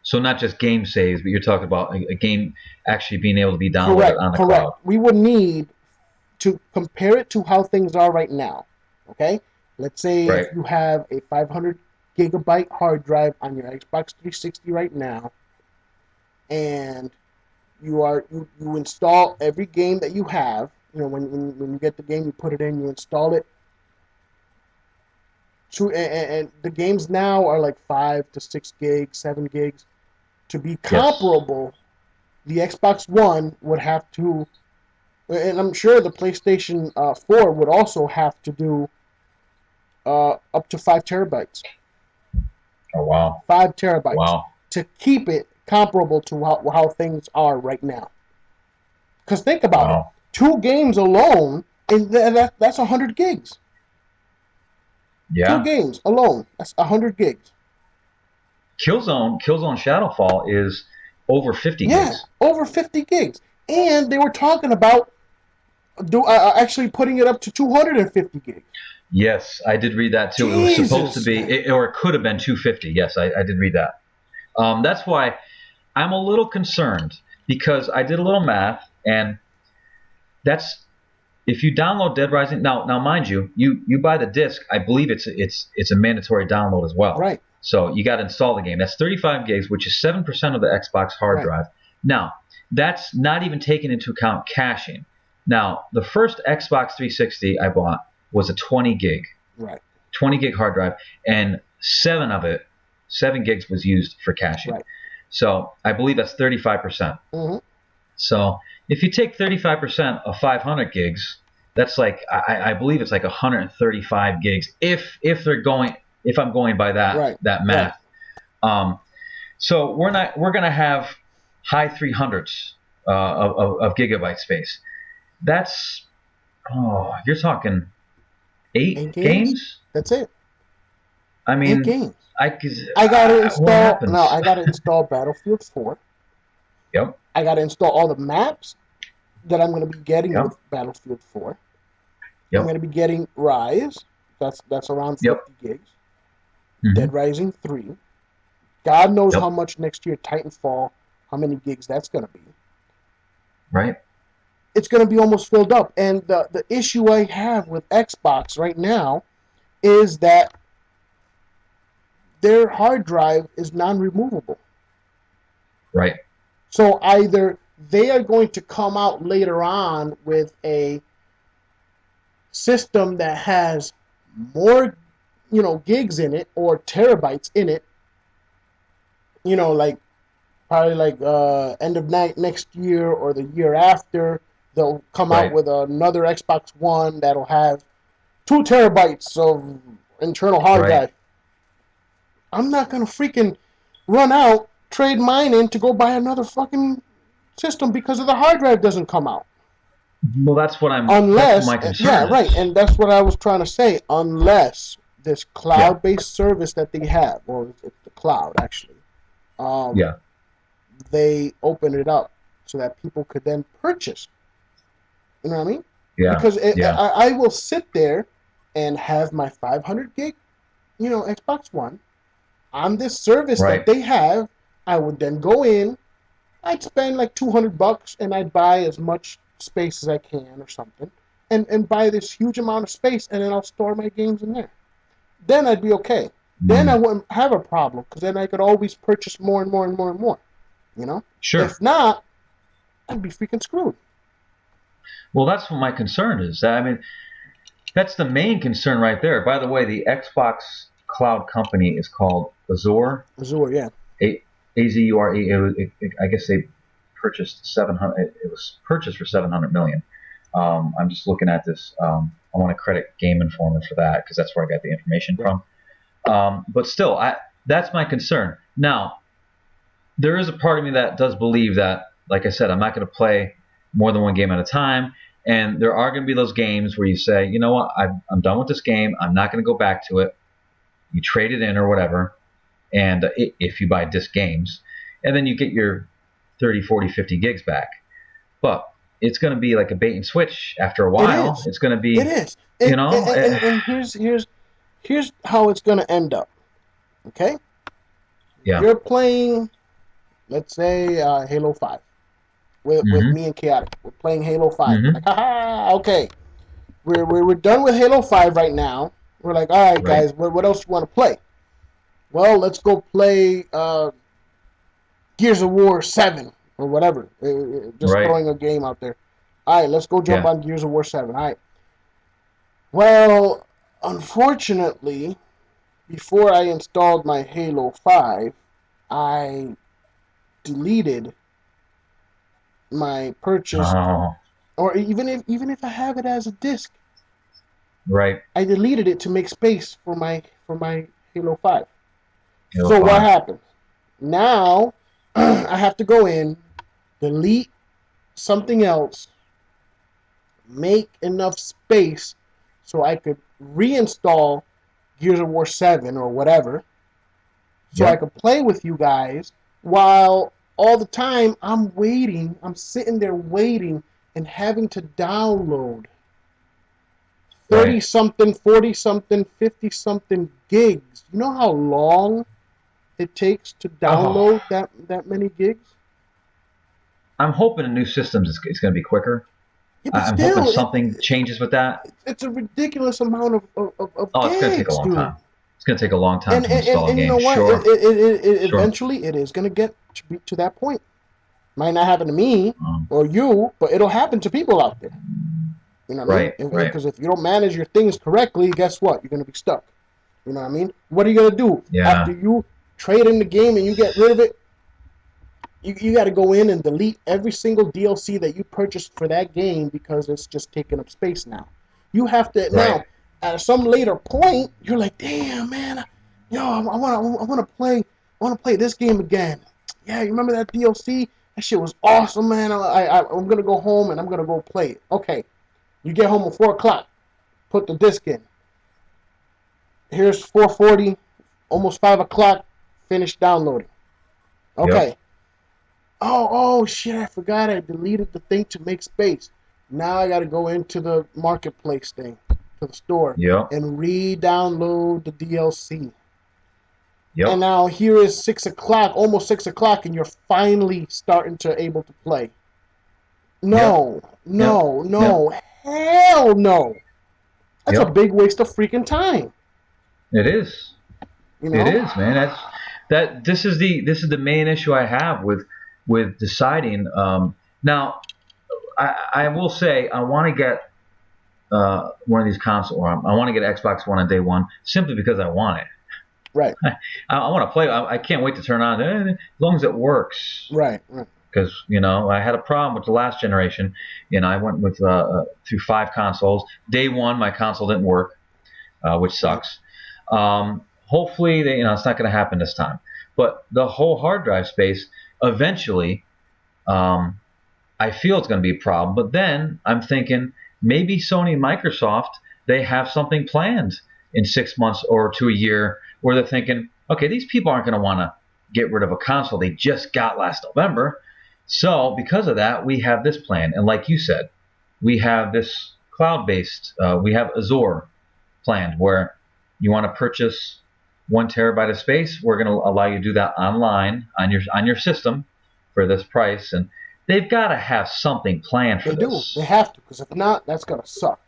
So not just game saves, but you're talking about a game actually being able to be downloaded on the cloud. We would need to compare it to how things are right now. Okay? Let's say if you have a 500 gigabyte hard drive on your Xbox 360 right now, and you install every game that you have. When you get the game, you put it in, you install it. And the games now are like 5 to 6 gigs, 7 gigs. To be comparable, the Xbox One would have to, and I'm sure the PlayStation 4 would also have to do up to 5 terabytes. Oh, wow. 5 terabytes. Wow. To keep it comparable to how things are right now. Because think about it. 2 games alone, and that's 100 gigs. Yeah. 2 games alone, that's 100 gigs. Killzone Shadowfall is over 50 gigs. Yeah, over 50 gigs. And they were talking about actually putting it up to 250 gigs. Yes, I did read that too. Jesus, it was supposed to be, or it could have been 250. Yes, I did read that. That's why I'm a little concerned, because I did a little math, and that's if you download Dead Rising. Now, mind you, you buy the disc. I believe it's a mandatory download as well. Right. So you got to install the game. That's 35 gigs, which is 7% of the Xbox hard drive. Now, that's not even taking into account caching. Now, the first Xbox 360 I bought was a 20 gig. Right. 20 gig hard drive, and 7 gigs was used for caching. Right. So I believe that's 35%. Mm-hmm. So if you take 35% of 500 gigs, that's like, I believe it's like 135 gigs if I'm going by that math. Right. So we're going to have high 300s of gigabyte space. That's, you're talking 8 games? That's it. I mean, 8 games. I got to install. No, I got to install Battlefield 4. Yep. I got to install all the maps that I'm going to be getting with Battlefield 4. Yep. I'm going to be getting Rise. That's around 50 gigs. Mm-hmm. Dead Rising 3. God knows how much next year. Titanfall, how many gigs that's going to be. Right. It's going to be almost filled up. And the issue I have with Xbox right now is that their hard drive is non-removable. Right. So either they are going to come out later on with a system that has more, gigs in it or terabytes in it, like probably like end of next year or the year after, they'll come out with another Xbox One that'll have 2 terabytes of internal hard drive. I'm not going to freaking run out, trade mine in to go buy another fucking system because of the hard drive doesn't come out. Well, that's what that's my concern. Yeah, right. And that's what I was trying to say. Unless this cloud-based service that they have, or it's the cloud actually, they open it up so that people could then purchase. You know what I mean? Yeah. Because I will sit there and have my 500 gig, Xbox One on this service that they have. I would then go in. I'd spend like $200 and I'd buy as much space as I can or something, and buy this huge amount of space, and then I'll store my games in there. Then I'd be okay. Then I wouldn't have a problem, because then I could always purchase more and more and more and more. Sure. If not, I'd be freaking screwed. Well, that's what my concern is. I mean, that's the main concern right there. By the way, the Xbox cloud company is called Azure. Azure, yeah. Azure. I guess they purchased 700. It was purchased for $700 million. I'm just looking at this. I want to credit Game Informer for that, because that's where I got the information from. But still, that's my concern. Now, there is a part of me that does believe that, like I said, I'm not going to play more than one game at a time. And there are going to be those games where you say, you know what, I'm done with this game. I'm not going to go back to it. You trade it in or whatever. And if you buy disc games, and then you get your 30, 40, 50 gigs back. But it's going to be like a bait and switch after a It while. is. It's going to It be, is. you know, And here's how it's gonna end up. Okay. yeah. You're playing, let's say, Halo 5 with Mm-hmm. me and Chaotic. We're playing Halo 5. We're Mm-hmm. like, haha, okay. We're done with Halo 5 right now. We're like, all right, Right. guys, what else you want to play? Well, let's go play Gears of War 7 or whatever. Just Right. throwing a game out there. All right, let's go jump Yeah. on Gears of War 7. All right. Well, unfortunately, before I installed my Halo 5, I deleted my purchased, Oh, or even if I have it as a disc, right. I deleted it to make space for my Halo 5. Halo So what 5. happened? Now I have to go in, delete something else, make enough space so I could reinstall Gears of War 7 or whatever, so I Yep. could play with you guys while all the time I'm sitting there waiting and having to download 30 Right. something, 40 something, 50 something gigs. You know how long it takes to Oh, download that many gigs? I'm hoping in new systems it's going to be quicker. Yeah, but I'm hoping still, something changes with that. it's a ridiculous amount of Oh, it's going to take a gigs, long dude. time. It's going to take a long time And to and, and, install a and you game. know what? Sure. Sure. Eventually it is going to get to that point. Might not happen to me Um, or you, but it'll happen to people out there. You know what I mean? right. Right. Because if you don't manage your things correctly, guess what? You're going to be stuck. You know what I mean? What are you going to do Yeah. after you trade in the game and you get rid of it? You got to go in and delete every single DLC that you purchased for that game because it's just taking up space now. You have to Right. now at some later point. You're like, damn man, yo, I want to play this game again. Yeah, you remember that DLC? That shit was awesome, man. I'm gonna go home and I'm gonna go play it. Okay, you get home at 4 o'clock. Put the disc in. Here's 4:40, almost 5 o'clock. Finish downloading. Yep. Okay. Oh shit! I forgot I deleted the thing to make space. Now I got to go into the marketplace thing, to the store, Yep. and re-download the DLC. And Yep. now here is 6 o'clock, almost 6 o'clock, and you're finally starting to able to play. Yep. No, Yep. no, Yep. no, hell no! That's a Yep. big waste of freaking time. It is. You It know? is, man. This is the main issue I have with deciding. Now, I will say I want to get one of these consoles. Or I want to get Xbox One on day one simply because I want it. Right, I want to play. I can't wait to turn on as long as it works. right, right. Because I had a problem with the last generation. I went with through 5 consoles. Day one, my console didn't work, which sucks. Hopefully, it's not going to happen this time. But the whole hard drive space, eventually, I feel it's going to be a problem. But then I'm thinking maybe Sony and Microsoft, they have something planned in 6 months or to a year where they're thinking, okay, these people aren't going to want to get rid of a console they just got last November. So because of that, we have this plan. And like you said, we have this cloud-based, we have Azure planned where you want to purchase 1 terabyte of space. We're going to allow you to do that online on your system for this price. And they've got to have something planned for They do. this. They have to, because if not, that's gonna suck.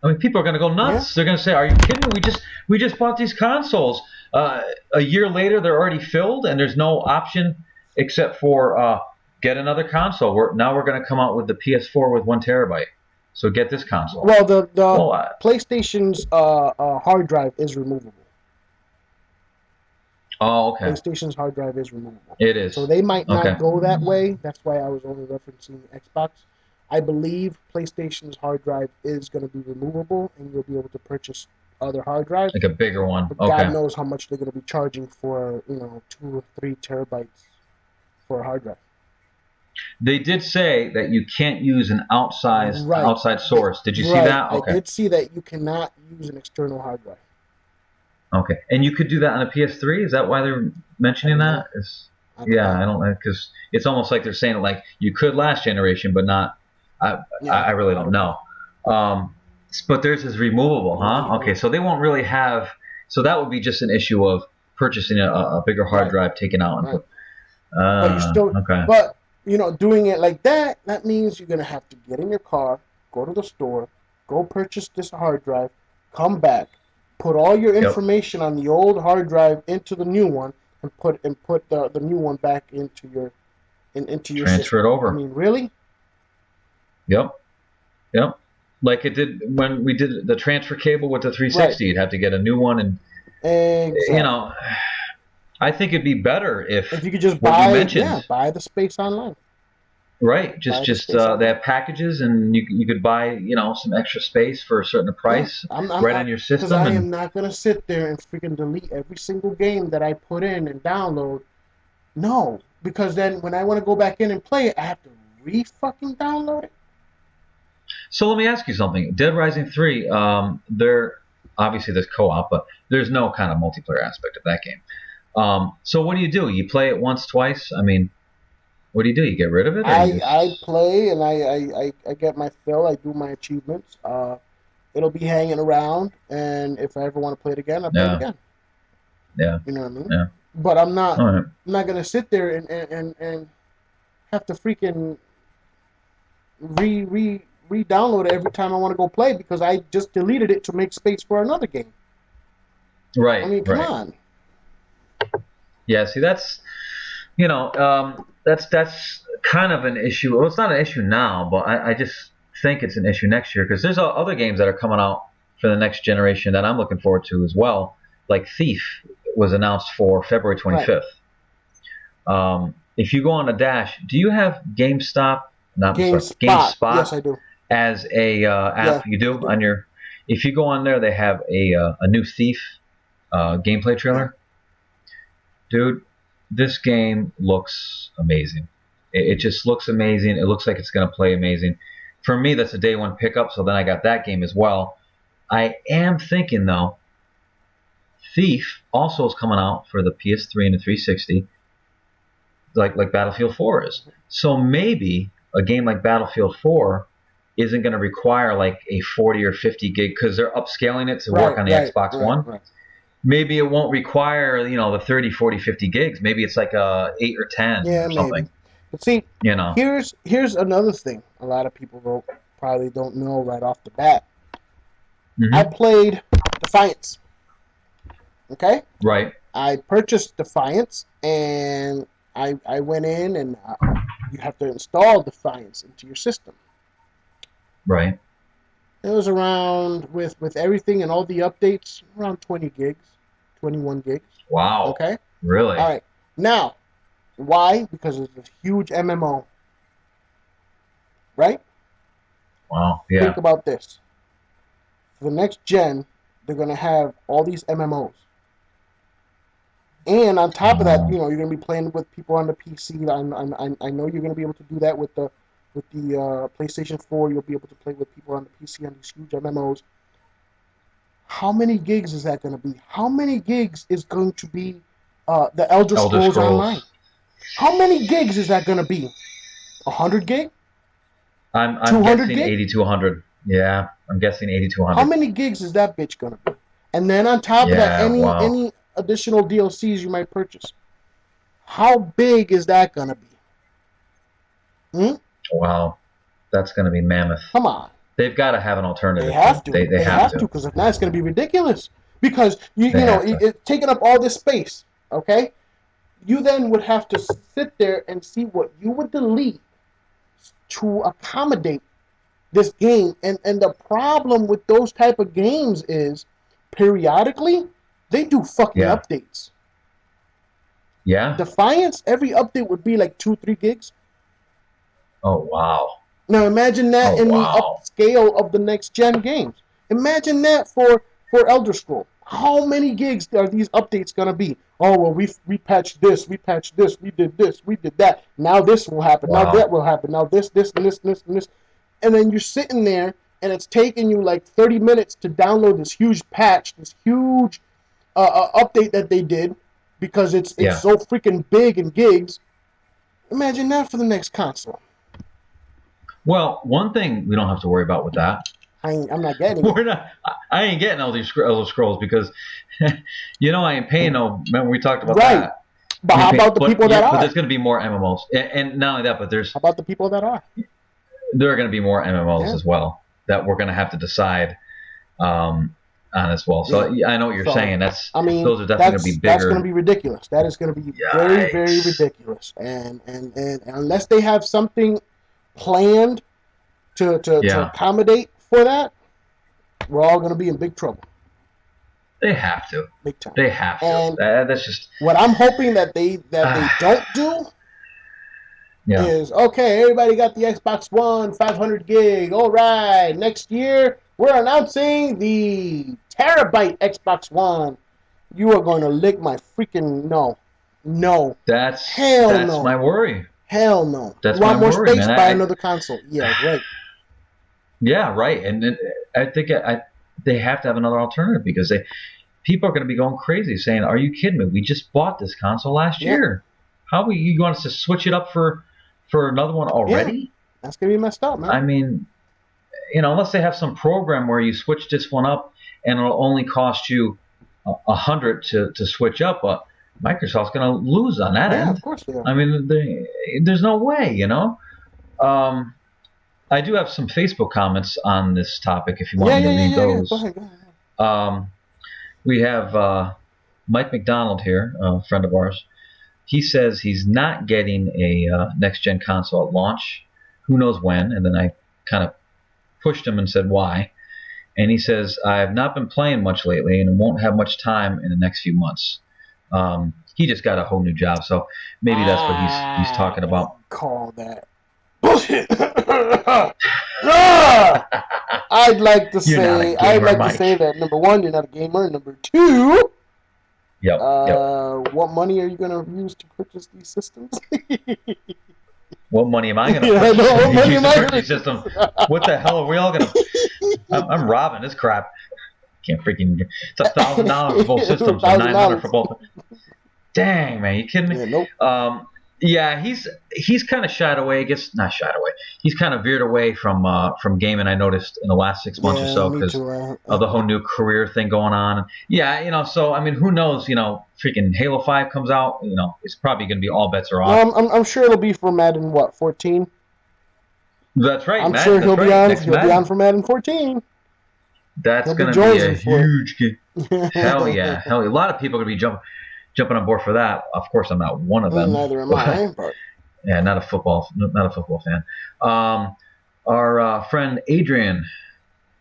I mean, people are going to go nuts. Yeah. They're going to say, "Are you kidding me? We just bought these consoles. A year later, they're already filled, and there's no option except for get another console. Now we're going to come out with the PS4 with 1 terabyte. So get this console." Well, the Well, PlayStation's hard drive is removable. oh, okay. PlayStation's hard drive is removable. It is. So they might Okay. not go that way. That's why I was only referencing Xbox. I believe PlayStation's hard drive is going to be removable, and you'll be able to purchase other hard drives. Like a bigger one. But Okay. God knows how much they're going to be charging for 2 or 3 terabytes for a hard drive. They did say that you can't use an outside source. Did you see that? Okay. I did see that you cannot use an external hard drive. Okay. And you could do that on a PS3? Is that why they're mentioning that? I don't Yeah, know. I don't because it's almost like they're saying it like you could last generation, but not. I Yeah, I really I don't don't know. know. Um, but theirs is removable, huh? Okay, so they won't really have. So that would be just an issue of purchasing a bigger hard Right, drive, taken out, and right. put. But you still, Okay. but doing it like that, that means you're gonna have to get in your car, go to the store, go purchase this hard drive, come back, put all your Yep. information on the old hard drive into the new one, and put the new one back into your Transfer it system. I over. mean, really? Yep. Yep. Like it did when we did the transfer cable with the Right. 360. You'd have to get a new one, and you Exactly. know, I think it'd be better If if you could just what you buy, mentioned. yeah, buy the space online. Right, Buy the just space they online. have packages, and you could buy some extra space for a certain Yeah, price I'm right on your because system, I and am not gonna sit there and freaking delete every single game that I put in and download. No, because then when I want to go back in and play it, I have to re-fucking download it. so let me ask you something. Dead Rising 3, there obviously there's co-op, but there's no kind of multiplayer aspect of that game. So what do? You play it once, twice? I mean, what do? You get rid of it, or you I just play and I get my fill. I do my achievements. It'll be hanging around, and if I ever want to play it again, I play it yeah, again. yeah, You know what I mean? yeah. But I'm not All right. I'm not gonna sit there and have to freaking re-download it every time I want to go play because I just deleted it to make space for another game. I Right, mean, come right. on. Yeah, see, that's kind of an issue. Well, it's not an issue now, but I just think it's an issue next year because there's other games that are coming out for the next generation that I'm looking forward to as well. Like Thief was announced for February Right. 25th. If you go on a dash, do you have GameStop? Not I'm sorry, GameSpot. GameSpot Yes, I do. as a Yeah, app? You I do do. on your. If you go on there, they have a new Thief gameplay Yeah. trailer. Dude, this game looks amazing. It just looks amazing. It looks like it's going to play amazing. For me, that's a day one pickup, so then I got that game as well. I am thinking, though, Thief also is coming out for the PS3 and the 360, like Battlefield 4 is. So maybe a game like Battlefield 4 isn't going to require like a 40 or 50 gig because they're upscaling it to work Right, on the right, Xbox right, One. right. Maybe it won't require the 30, 40, 50 gigs. Maybe it's like 8 or 10 Yeah, or maybe. something. But see, you know here's another thing. A lot of people probably don't know right off the bat. I hmm played Defiance. Okay, right, I purchased Defiance, and I went in and you have to install Defiance into your system. right. It was around with everything and all the updates around 20 gigs, 21 gigs. Wow, Okay, all really? right. Now, why? Because it's a huge MMO, right? Wow, Think yeah. about this. For the next gen, they're gonna have all these MMOs. And on top of that, um, you're going to be playing with people on the PC. I know you're going to be able to do that with the PlayStation 4. You'll be able to play with people on the PC on these huge MMOs. How many gigs is that going to be? How many gigs is going to be the Elder Elder Scrolls Online? Scrolls. How many gigs is that going to be? 100 gig? I'm 200 guessing gig? 80 to 100. Yeah, I'm guessing 80 to How 100. many gigs is that bitch going to be? And then on top of that, Yeah, wow. any additional DLCs you might purchase. How big is that going to be? Hmm? Wow, that's going to be mammoth. Come on. They've got to have an They alternative to. have to. They They have have to, to. because if not, it's going to be ridiculous. Because They have to. it's taking up all this space. Okay, you then would have to sit there and see what you would delete to accommodate this game. And the problem with those type of games is, periodically, they do fucking Yeah, updates. yeah. Defiance, every update would be like 2-3 gigs. Oh wow. Now imagine that Oh in the wow. upscale of the next gen games. Imagine that for Elder Scroll. How many gigs are these updates gonna be? Oh well, we patched this, we did this, we did that. Now this will happen. Now that Wow. will happen. Now this and this and this and this. And then you're sitting there, and it's taking you like 30 minutes to download this huge patch, this huge update that they did. because it's so freaking big in gigs. Imagine that for the next console. Well, one thing we don't have to worry about with that. I'm not getting it. I ain't getting all these Elder Scrolls because, I ain't paying no. Remember we talked about that. But how about the people that are? But there's going to be more MMOs, and not only that, but there's. How about the people that are? There are going to be more MMOs as well that we're going to have to decide on as well. So I know what you're saying. Those are definitely going to be bigger. That's going to be ridiculous. That is going to be very, very ridiculous. And unless they have something planned to accommodate for that, we're all going to be in big trouble. They have to. Big time. They have to. And that's just what I'm hoping that they don't do is, okay, everybody got the Xbox One 500 gig. All right, next year we're announcing the terabyte Xbox One. You are going to lick my freaking no. That's no. my worry. Hell no. That's you want my more worry, space? man. Buy another console. Yeah, right. Yeah, right. And I think they have to have another alternative because people are going to be going crazy saying, "Are you kidding me? We just bought this console last year. How you want us to switch it up for another one already?" Yeah. That's going to be messed up, man. I mean, unless they have some program where you switch this one up and it'll only cost you $100 to switch up, but Microsoft's going to lose on that end. Yeah, of course they are. I mean, there's no way, I do have some Facebook comments on this topic if you want me to read those. Yeah. Go ahead. We have Mike McDonald here, a friend of ours. He says he's not getting a next-gen console at launch. Who knows when? And then I kind of pushed him and said why. And he says, I have not been playing much lately and won't have much time in the next few months. He just got a whole new job, so maybe that's what he's talking about. Call that bullshit. I'd like to say that number one, you're not a gamer. Number two, what money are you going to use to purchase these systems? What money am I going to purchase these systems? What the hell are we all going to? I'm robbing this crap. Can't freaking. It's $1,000 for both systems, and $900 for both. Dang, man, you kidding me? Yeah, nope. Yeah, he's kind of shied away. Not shied away. He's kind of veered away from gaming. I noticed in the last 6 months or so because of the whole new career thing going on. Yeah, so I mean, who knows? Freaking Halo 5 comes out. It's probably going to be all bets are off. Well, I'm sure it'll be for Madden 14. That's right. I'm sure he'll be on. He'll be on for Madden 14. That's going to be a huge game. Hell yeah. A lot of people are going to be jumping on board for that. Of course, I'm not one of them. Neither am I. But yeah, not a football fan. Our friend Adrian,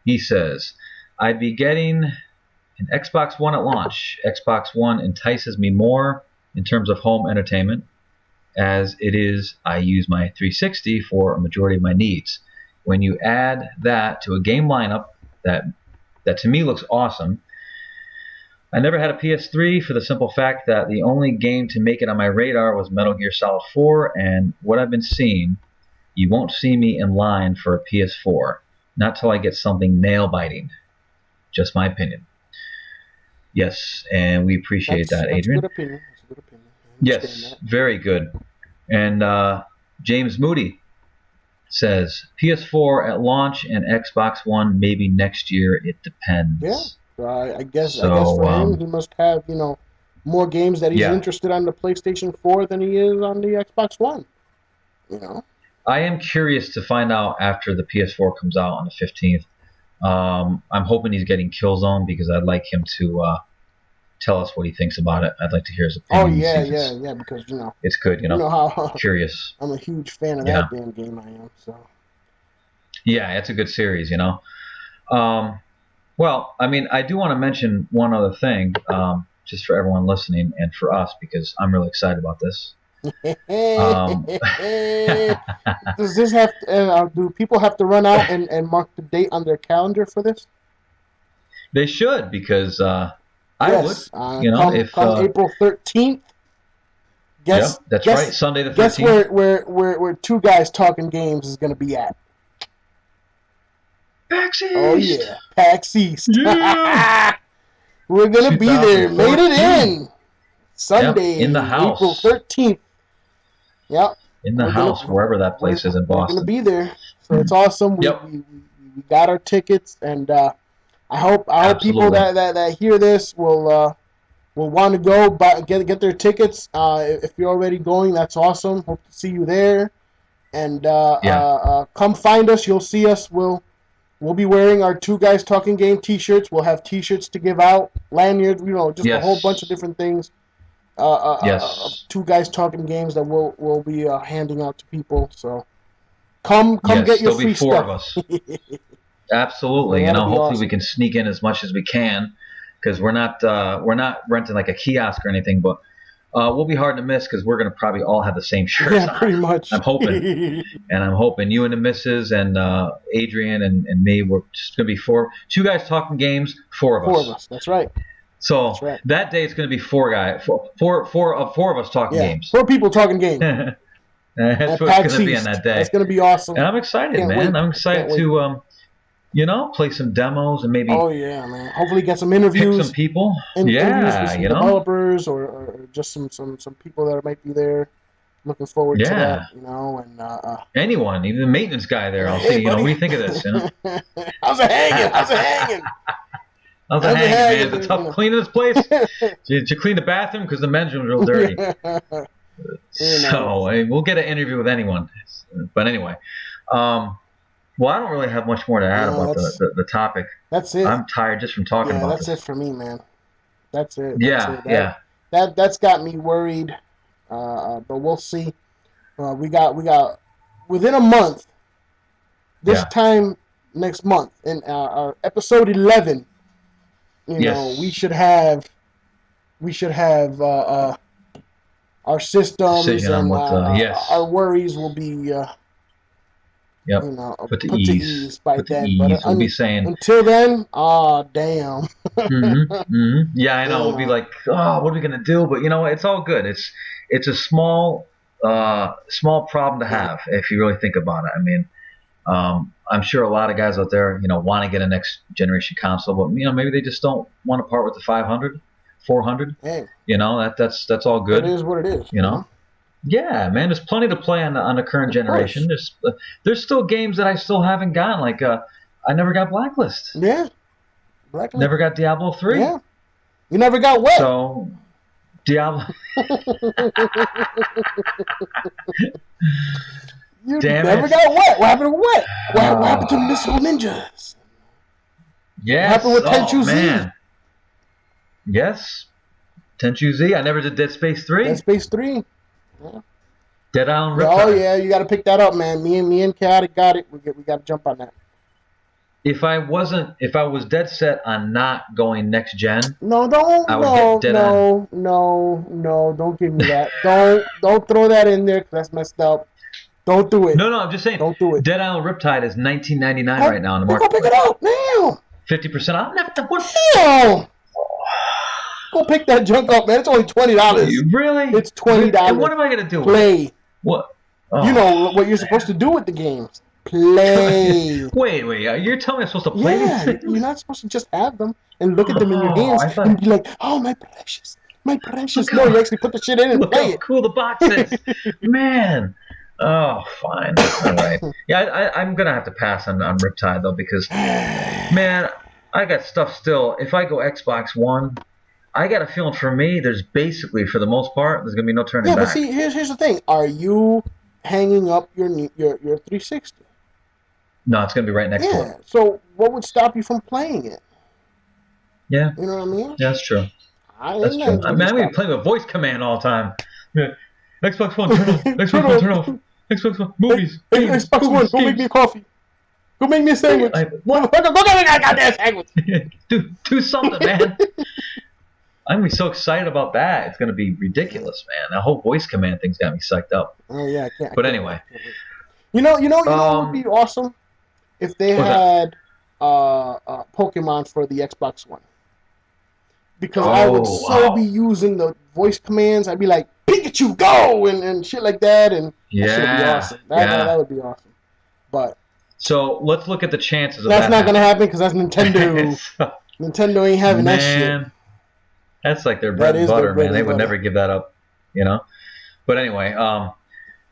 he says, I'd be getting an Xbox One at launch. Xbox One entices me more in terms of home entertainment, as it is I use my 360 for a majority of my needs. When you add that to a game lineup that to me looks awesome. I never had a PS3 for the simple fact that the only game to make it on my radar was Metal Gear Solid 4, and what I've been seeing, you won't see me in line for a PS4. Not till I get something nail-biting. Just my opinion. Yes, and we appreciate that, Adrian. That's a good opinion. Yes, very good. And James Moody says, PS4 at launch and Xbox One maybe next year. It depends. Yeah. I guess for him, he must have, more games that he's interested on the PlayStation 4 than he is on the Xbox One. I am curious to find out after the PS4 comes out on the 15th. I'm hoping he's getting Killzone because I'd like him to tell us what he thinks about it. I'd like to hear his opinion. Oh, yeah, because, it's good, You know how curious. I'm a huge fan of that damn game, I am, so. Yeah, it's a good series, Well, I mean, I do want to mention one other thing, just for everyone listening and for us, because I'm really excited about this. Does this have to, do people have to run out and mark the date on their calendar for this? They should, because I would. Come April 13th. That's right, Sunday the 13th. Guess where Two Guys Talking Games is going to be at? PAX East. Oh yeah, PAX East. Yeah. We're gonna be there. Made it in. Sunday, in the April house. 13th. Yep. In the house, wherever that place is in Boston. We're going to be there. So it's awesome. We got our tickets, and I hope people that hear this will want to go get their tickets. If you're already going, that's awesome. Hope to see you there. And come find us. You'll see us. We'll be wearing our Two Guys Talking Game T-shirts. We'll have T-shirts to give out, lanyards, just a whole bunch of different things. Two Guys Talking Games that we'll be handing out to people. So come get your free stuff. There'll be 4 of us. Absolutely. So hopefully awesome. we can sneak in as much as we can, because we're not renting like a kiosk or anything, but we'll be hard to miss because we're going to probably all have the same shirts on. Pretty much. I'm hoping. And I'm hoping you and the missus and Adrian and me, we're just going to be 2 guys talking games, 4 of us. 4 of us, that's right. So that day it's going to be 4 of us talking games. 4 people talking games. That's what it's going to be on that day. That's going to be awesome. And I'm excited, man. I'm excited to play some demos and maybe. Oh yeah, man! Hopefully get some interviews. Pick some people. Interviews with some developers or just some people that might be there. Looking forward to that, and anyone, even the maintenance guy there. I'll see. What do you think of this? How's it hanging? How's it hanging? How's it hanging, man? Is it tough cleaning this place? Did you clean the bathroom? Because the men's room's real dirty. So we'll get an interview with anyone. But anyway, well, I don't really have much more to add about the topic. That's it. I'm tired just from talking about this. That's it for me, man. That's it. That's it. That's got me worried. But we'll see. We got within a month. This time next month in our episode 11. We should have our systems and our worries will be put to ease by then. But we'll be saying until then, damn. Yeah, I know. We'll be like, what are we gonna do? But it's all good. It's a small problem to have if you really think about it. I mean, I'm sure a lot of guys out there, want to get a next generation console, but maybe they just don't want to part with the 500, 400. Hey. That's all good. It is what it is. Yeah, man. There's plenty to play on the current generation. There's still games that I still haven't gotten. Like I never got Blacklist. Yeah. Blacklist. Never got Diablo 3. Yeah. You never got Wet. So Diablo. You never got Wet. What happened to Wet? What happened to the Mystical Ninjas? Yes. What happened with Tenchu Z? Man. Yes. Tenchu Z. I never did Dead Space 3. Dead Space 3. Yeah. Dead Island Riptide. Oh yeah, you got to pick that up, man. Me and Chaotic got it. We got to jump on that. If I was dead set on not going next gen, don't give me that. don't throw that in there because that's messed up. Don't do it. No, I'm just saying. Don't do it. Dead Island Riptide is $19.99 right now in the market. Go pick it up now. 50% off. Hell. Go pick that junk up, man. It's only $20. Really? It's $20. And what am I gonna do? Play. What? Oh. You know what you're supposed to do with the games. Play. Wait. You're telling me I'm supposed to play these things? You're not supposed to just have them and look at them in your games and be like, oh, my precious. No, you actually put the shit in and look play how it. Cool the box is. Man. Oh, fine. All right. Yeah, I'm going to have to pass on Riptide, though, because, man, I got stuff still. If I go Xbox One, I got a feeling for me, there's basically, for the most part, there's going to be no turning back. Yeah, but see, here's the thing. Are you hanging up your 360? No, it's going to be right next to it. Yeah, so what would stop you from playing it? Yeah. You know what I mean? Yeah, that's true. That's true. I'm going to be playing with voice command all the time. Yeah. Xbox One, turn off. Xbox One, turn off. Xbox One, movies. Hey, Xbox One, go make me a coffee. Go make me a sandwich. Go get me a goddamn sandwich. do something, man. I'm going to be so excited about that. It's going to be ridiculous, man. That whole voice command thing's got me psyched up. Oh, yeah, I can't. But anyway. You know what would be awesome? If they had Pokemon for the Xbox One. Because I would be using the voice commands. I'd be like, Pikachu, go! And shit like that. And that should be awesome. That would be awesome. But so let's look at the chances of that. That's not going to happen because that's Nintendo. Nintendo ain't having that shit. That's like their bread That and is their butter, bread man. They and would butter. never give that up, you know. But anyway,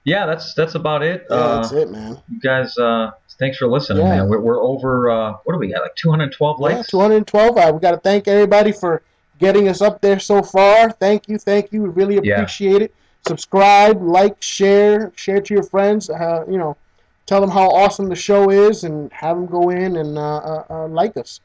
yeah, that's about it. Yeah, that's it, man. You guys, thanks for listening, man. Yeah. We're over. What do we got? Like 212 Yeah, likes. 212. We got to thank everybody for getting us up there so far. Thank you, thank you. We really Yeah, appreciate it. Subscribe, like, share to your friends. Tell them how awesome the show is, and have them go in and like us.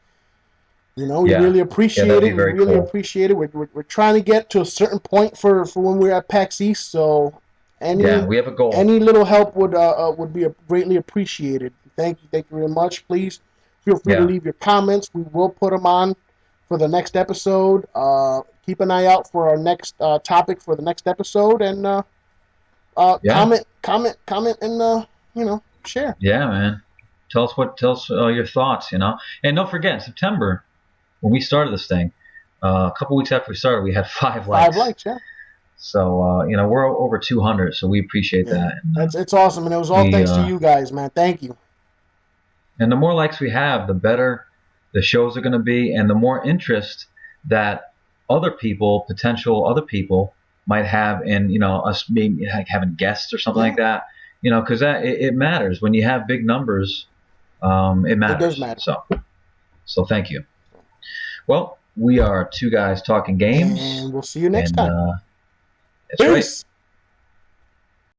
We yeah, really yeah. appreciate That'd it. be We very really cool. appreciate it. We're trying to get to a certain point for when we're at PAX East. So Yeah, any we have a goal. any little help would be greatly appreciated. Thank you very much. Please feel free to Yeah, leave your comments. We will put them on for the next episode. Keep an eye out for our next topic for the next episode, and yeah, comment, and share. yeah, man. Tell us your thoughts, you know. And don't forget, September when we started this thing, a couple weeks after we started, we had 5 likes. 5 likes, yeah. So we're over 200, so we appreciate Yeah, that. And, it's awesome, and it was all we thanks to you guys, man. Thank you. and the more likes we have, the better the shows are going to be, and the more interest that potential other people, might have in us maybe like having guests or something Yeah, like that. Because it matters when you have big numbers. It it does matters. matter. So thank you. Well, we are two guys talking games, And we'll see you next and time. that's right. Peace.